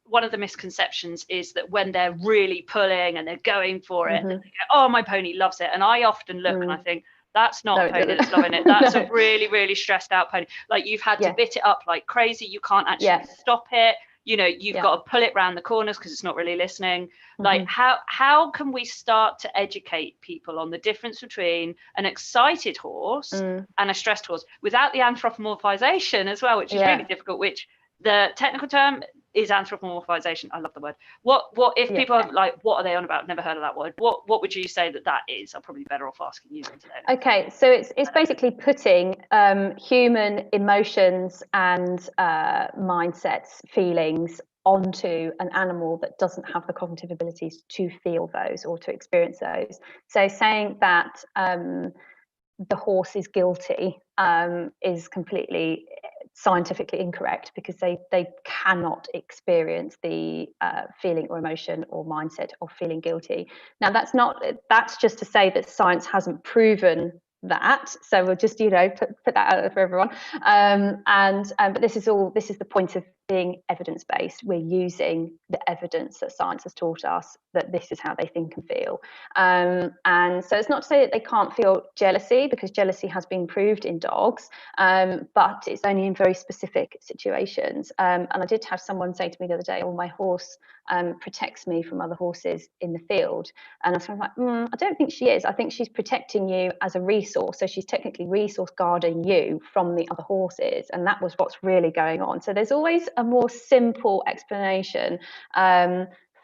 One of the misconceptions is that when they're really pulling and they're going for it, that they go, oh, my pony loves it. And I often look and I think, that's not a pony that's loving it. That's a really, really stressed out pony. Like you've had to bit it up like crazy. You can't actually stop it. You've got to pull it round the corners because it's not really listening. Like how can we start to educate people on the difference between an excited horse and a stressed horse without the anthropomorphization as well, which is really difficult, which the technical term is anthropomorphization. I love the word. What if people are like, what are they on about? Never heard of that word. What would you say that is? I'm probably better off asking you today. Okay, so it's basically putting human emotions and mindsets, feelings onto an animal that doesn't have the cognitive abilities to feel those or to experience those. So saying that the horse is guilty is completely scientifically incorrect, because they cannot experience the feeling or emotion or mindset of feeling guilty. Now that's just to say that science hasn't proven that, so we'll just put that out there for everyone, but this is the point of being evidence-based. We're using the evidence that science has taught us that this is how they think and feel, and so it's not to say that they can't feel jealousy, because jealousy has been proved in dogs, but it's only in very specific situations, and I did have someone say to me the other day, oh, my horse protects me from other horses in the field, and I was kind of like, I don't think she is. I think she's protecting you as a resource, so she's technically resource guarding you from the other horses, and that was what's really going on. So there's always a more simple explanation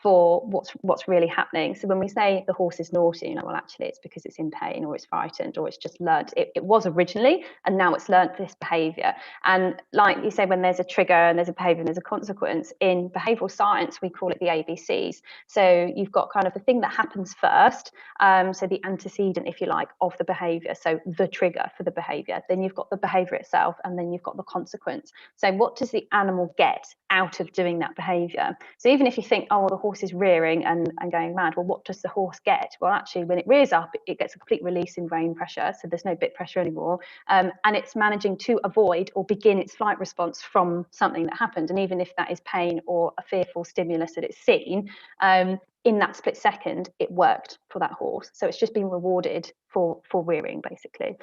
for what's really happening. So when we say the horse is naughty, well, actually it's because it's in pain, or it's frightened, or it's just learnt. It was originally, and now it's learnt this behaviour. And like you say, when there's a trigger and there's a behaviour and there's a consequence, in behavioural science we call it the ABCs. So you've got kind of the thing that happens first, so the antecedent, if you like, of the behaviour, so the trigger for the behaviour. Then you've got the behaviour itself, and then you've got the consequence. So what does the animal get out of doing that behaviour? So even if you think, oh, well, the horse is rearing and going mad, well, what does the horse get? Well, actually, when it rears up, it gets a complete release in brain pressure, so there's no bit pressure anymore, and it's managing to avoid or begin its flight response from something that happened. And even if that is pain or a fearful stimulus that it's seen, in that split second, it worked for that horse. So it's just been rewarded for rearing, basically.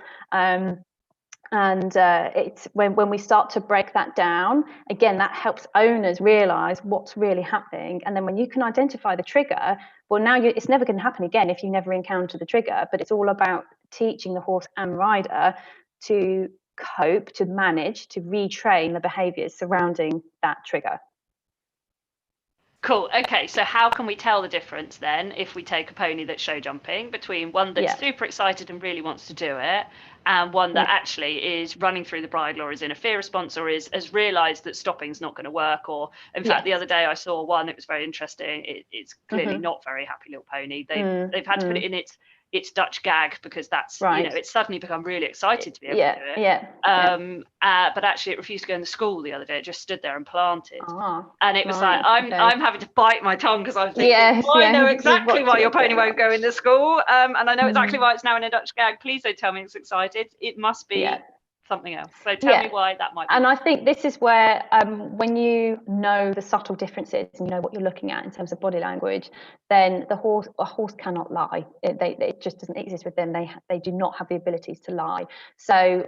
And it's when we start to break that down, again, that helps owners realize what's really happening. And then when you can identify the trigger, well, now it's never going to happen again if you never encounter the trigger. But it's all about teaching the horse and rider to cope, to manage, to retrain the behaviors surrounding that trigger. Cool. Okay, so how can we tell the difference then, if we take a pony that's show jumping, between one that's super excited and really wants to do it, and one that actually is running through the bridle, or is in a fear response, or has realised that stopping's not going to work? Or in fact, the other day I saw one that was very interesting. It's clearly not very happy little pony. They've had to put it in its Dutch gag, because that's it's suddenly become really excited to be able to do it. But actually it refused to go in the school the other day. It just stood there and planted, and it was like, I'm having to bite my tongue, because I'm thinking, I know exactly why your pony won't go in the school, and I know exactly why it's now in a Dutch gag. Please don't tell me it's excited. It must be something else. So tell me why that might be. And I think this is where when you know the subtle differences and you know what you're looking at in terms of body language, then a horse cannot lie. It just doesn't exist with them. They do not have the abilities to lie. So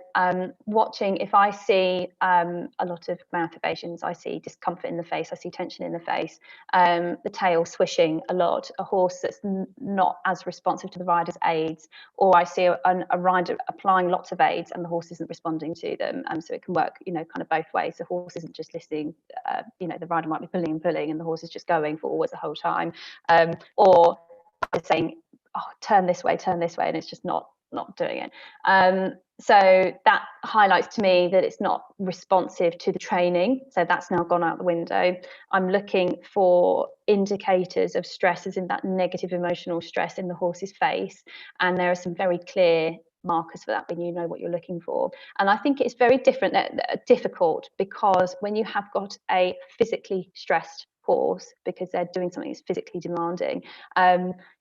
watching, if I see a lot of mouth evasions, I see discomfort in the face, I see tension in the face, the tail swishing a lot, a horse that's not as responsive to the rider's aids, or I see a rider applying lots of aids and the horse isn't responding to them. So it can work, kind of both ways. The horse isn't just listening, the rider might be pulling and pulling and the horse is just going forwards the whole time. Or saying, oh, turn this way, and it's just not doing it. So that highlights to me that it's not responsive to the training. So that's now gone out the window. I'm looking for indicators of stress, as in that negative emotional stress in the horse's face. And there are some very clear markers for that when you know what you're looking for. And I think it's very difficult because when you have got a physically stressed horse because they're doing something that's physically demanding,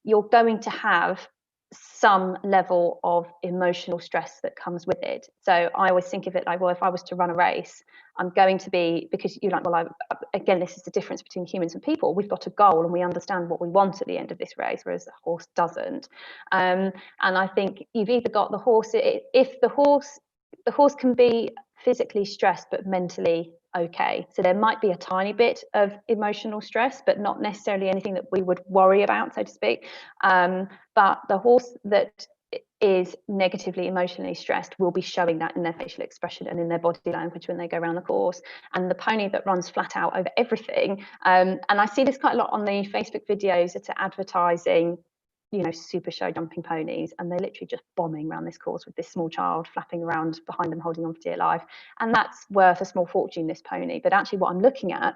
you're going to have some level of emotional stress that comes with it. So I always think of it like, well, if I was to run a race, I'm going to be, because you're like, well, again, this is the difference between humans and people. We've got a goal and we understand what we want at the end of this race, whereas the horse doesn't. And I think you've either got the horse, if the horse can be physically stressed but mentally okay, so there might be a tiny bit of emotional stress but not necessarily anything that we would worry about, so to speak. But the horse that is negatively emotionally stressed will be showing that in their facial expression and in their body language when they go around the course. And the pony that runs flat out over everything, and I see this quite a lot on the Facebook videos that are advertising super show jumping ponies, and they're literally just bombing around this course with this small child flapping around behind them holding on for dear life, and that's worth a small fortune, this pony. But actually what I'm looking at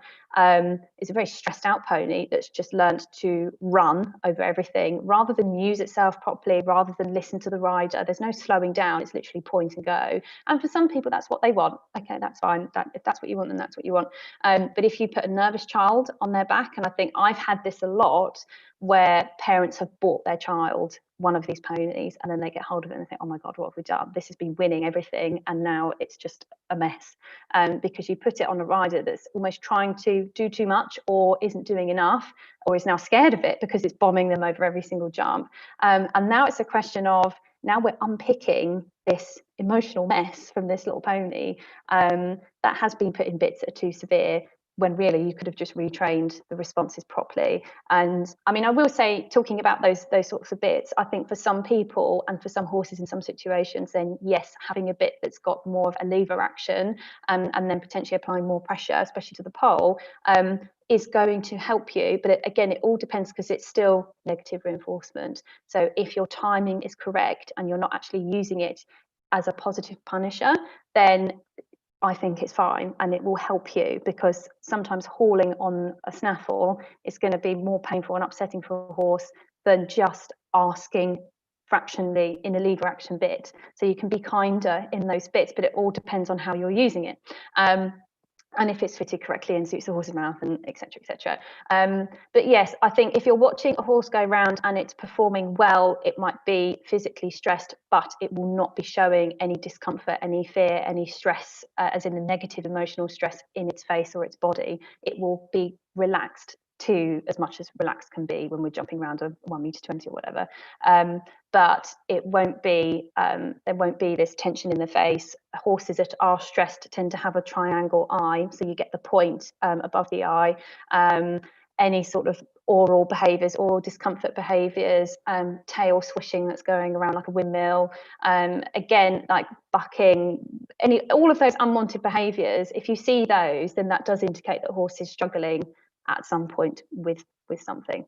is a very stressed out pony that's just learned to run over everything rather than use itself properly, rather than listen to the rider. There's no slowing down, it's literally point and go. And for some people that's what they want. Okay, that's fine. If that's what you want, then that's what you want. But if you put a nervous child on their back, and I think I've had this a lot, where parents have bought their child one of these ponies and then they get hold of it and they think, oh my God, what have we done? This has been winning everything and now it's just a mess. Because you put it on a rider that's almost trying to do too much or isn't doing enough or is now scared of it because it's bombing them over every single jump. And now it's a question of, now we're unpicking this emotional mess from this little pony that has been put in bits that are too severe, when really you could have just retrained the responses properly. And I mean, I will say, talking about those sorts of bits, I think for some people and for some horses in some situations, then yes, having a bit that's got more of a lever action and then potentially applying more pressure, especially to the pole, is going to help you. But again, it all depends, because it's still negative reinforcement. So if your timing is correct and you're not actually using it as a positive punisher, then I think it's fine and it will help you, because sometimes hauling on a snaffle is going to be more painful and upsetting for a horse than just asking fractionally in a lever action bit. So you can be kinder in those bits, but it all depends on how you're using it. And if it's fitted correctly and suits the horse's mouth, and etc., etc. But yes, I think if you're watching a horse go round and it's performing well, it might be physically stressed, but it will not be showing any discomfort, any fear, any stress, as in the negative emotional stress in its face or its body. It will be relaxed to as much as relaxed can be when we're jumping around a 1 meter 20 or whatever. But it won't be, there won't be this tension in the face. Horses that are stressed tend to have a triangle eye, so you get the point above the eye. Any sort of oral behaviours, oral discomfort behaviours, tail swishing that's going around like a windmill, again, like bucking, all of those unwanted behaviours, if you see those, then that does indicate that a horse is struggling at some point with something.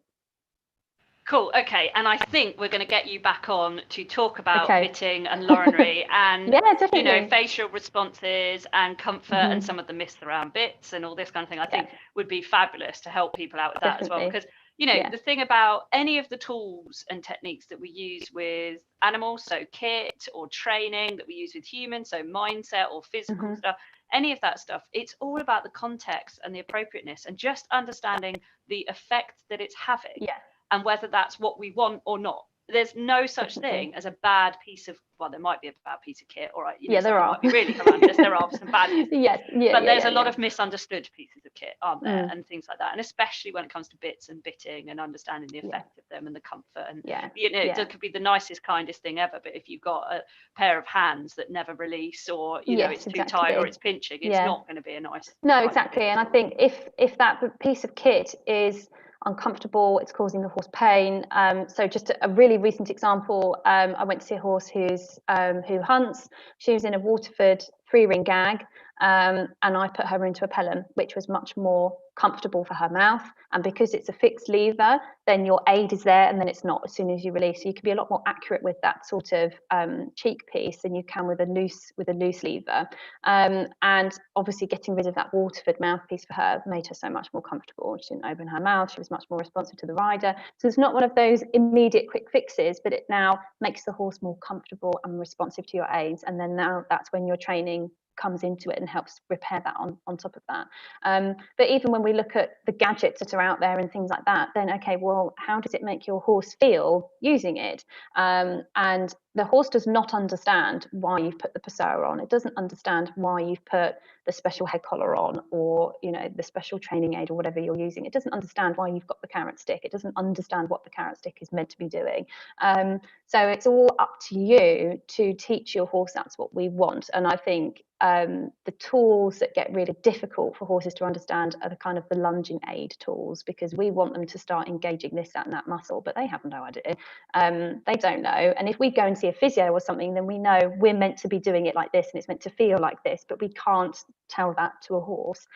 Cool. Okay. And I think we're going to get you back on to talk about bitting and loranry and, yeah, facial responses and comfort and some of the myths around bits and all this kind of thing. I think would be fabulous to help people out with that as well. Because, the thing about any of the tools and techniques that we use with animals, so kit or training that we use with humans, so mindset or physical stuff, any of that stuff, it's all about the context and the appropriateness and just understanding the effect that it's having. Yeah. And whether that's what we want or not. there's no such Definitely. thing as a bad piece of, well, there might be a bad piece of kit, all right, Yeah, there something are. might be really horrendous. There are some bad pieces, Yes, but there's a lot of misunderstood pieces of kit, aren't there, and things like that. And especially when it comes to bits and bitting and understanding the effect of them and the comfort. And it could be the nicest, kindest thing ever, but if you've got a pair of hands that never release, or it's too tight or it's pinching, it's not going to be a nice. No, exactly. And I think if that piece of kit is uncomfortable, it's causing the horse pain. So just a really recent example, I went to see a horse who hunts. She was in a Waterford 3-ring gag, and I put her into a pelham, which was much more comfortable for her mouth. And because it's a fixed lever, then your aid is there, and then it's not as soon as you release. So you can be a lot more accurate with that sort of cheek piece than you can with a loose lever. And obviously getting rid of that Waterford mouthpiece for her made her so much more comfortable. She didn't open her mouth. She was much more responsive to the rider. So it's not one of those immediate quick fixes, but it now makes the horse more comfortable and responsive to your aids. And then now that's when your training comes into it and helps repair that on top of that. But even when we look at the gadgets that are out there and things like that, then okay, well, how does it make your horse feel using it? And the horse does not understand why you've put the Pessoa on. It doesn't understand why you've put the special head collar on, or the special training aid or whatever you're using. It doesn't understand why you've got the carrot stick. It doesn't understand what the carrot stick is meant to be doing. So it's all up to you to teach your horse that's what we want. And I think the tools that get really difficult for horses to understand are the kind of the lunging aid tools, because we want them to start engaging this, that, and that muscle, but they have no idea. They don't know. And if we go and see a physio or something, then we know we're meant to be doing it like this and it's meant to feel like this, but we can't tell that to a horse.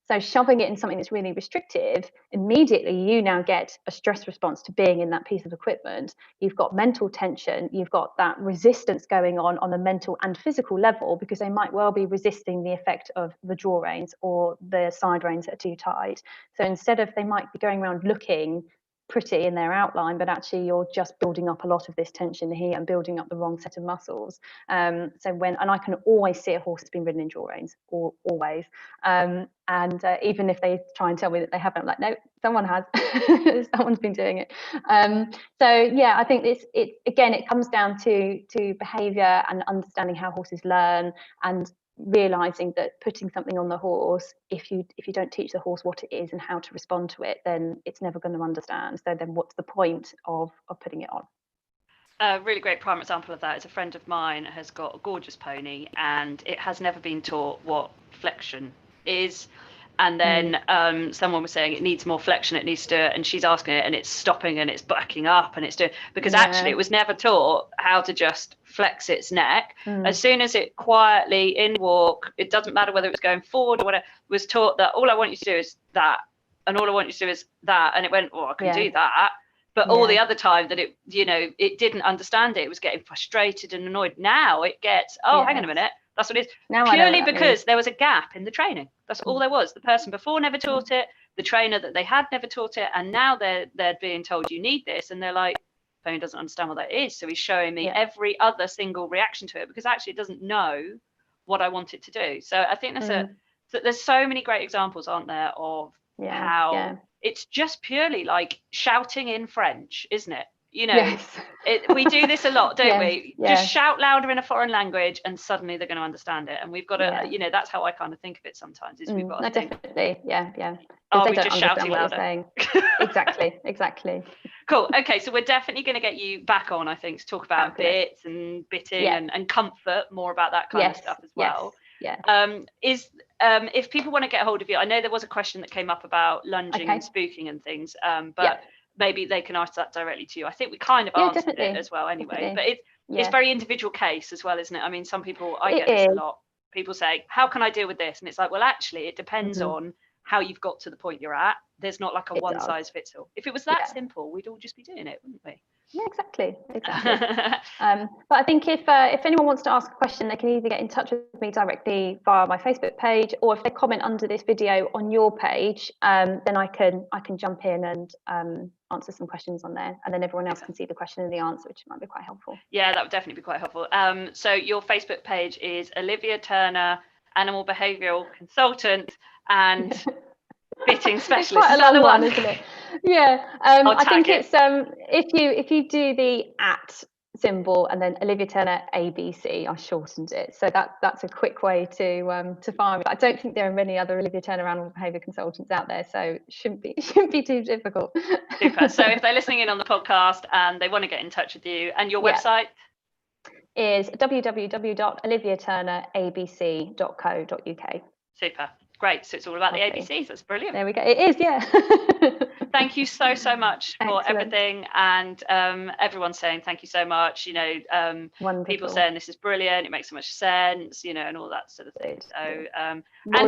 So shoving it in something that's really restrictive, immediately you now get a stress response to being in that piece of equipment. You've got mental tension, you've got that resistance going on a mental and physical level, because they might well be resisting the effect of the draw reins or the side reins that are too tight. So instead of, they might be going around looking pretty in their outline, but actually you're just building up a lot of this tension here and building up the wrong set of muscles. And I can always see a horse that's been ridden in draw reins, always. And even if they try and tell me that they haven't, I'm like, no, someone has. Someone's been doing it. So yeah, I think it comes down to behaviour and understanding how horses learn, and realizing that putting something on the horse, if you don't teach the horse what it is and how to respond to it, then it's never going to understand. So then what's the point of putting it on? A really great prime example of that is a friend of mine has got a gorgeous pony, and it has never been taught what flexion is. And then someone was saying it needs more flexion, it needs to do it, and she's asking it and it's stopping and it's backing up and it's doing, because actually it was never taught how to just flex its neck. As soon as it quietly in walk, it doesn't matter whether it was going forward or whatever, was taught that all I want you to do is that, and all I want you to do is that, and it went, oh, I can do that. But all the other time that it didn't understand it was getting frustrated and annoyed. Now it gets, hang on a minute, that's what it is. Now purely because there was a gap in the training. That's all there was. The person before never taught it, the trainer that they had never taught it, and now they're being told you need this, and they're like, Pony doesn't understand what that is. So he's showing me every other single reaction to it, because actually it doesn't know what I want it to do. So I think there's so many great examples, aren't there, of how it's just purely like shouting in French, isn't it? We do this a lot, don't we? Just shout louder in a foreign language and suddenly they're going to understand it. And we've got to, that's how I kind of think of it sometimes, is we've got to think, definitely, are we just shouting louder? Exactly. Cool. Okay, so we're definitely going to get you back on, I think, to talk about bits and bitting and comfort, more about that kind of stuff as well. If people want to get hold of you, I know there was a question that came up about lunging and spooking and things, but maybe they can ask that directly to you. I think we kind of answered it as well anyway, but it's very individual case as well, isn't it? I mean, some people, I get this a lot. People say, how can I deal with this? And it's like, well, actually, it depends on how you've got to the point you're at. There's not like a one size fits all. If it was that simple, we'd all just be doing it, wouldn't we? Yeah, exactly. But I think if anyone wants to ask a question, they can either get in touch with me directly via my Facebook page, or if they comment under this video on your page, then I can jump in and answer some questions on there, and then everyone else can see the question and the answer, which might be quite helpful. Yeah, that would definitely be quite helpful. So your Facebook page is Olivia Turner, Animal Behavioural Consultant, and Fitting specialist. Quite Is a that the long one, isn't it? Yeah. I'll I think tag it. it's if you do the @ symbol and then Olivia Turner ABC, I shortened it. So that's a quick way to find me. I don't think there are many other Olivia Turner animal behaviour consultants out there, so it shouldn't be too difficult. Super. So if they're listening in on the podcast and they want to get in touch with you, and your website is www.oliviaturnерabc.co.uk. Super. Great. So it's all about the ABCs. That's brilliant. There we go. It is, yeah. Thank you so much for Excellent. everything, and everyone's saying thank you so much. You know, people saying this is brilliant, it makes so much sense, you know, and all that sort of thing. So and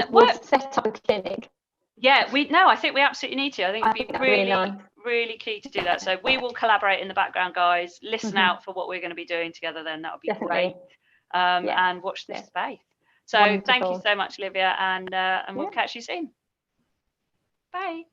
we'll set up a clinic. Yeah, I think we absolutely need to. I think it'd be really key to do that. So we will collaborate in the background, guys. Listen out for what we're going to be doing together. Then that would be great. And watch this space. So thank you so much, Olivia, and we'll catch you soon. Bye.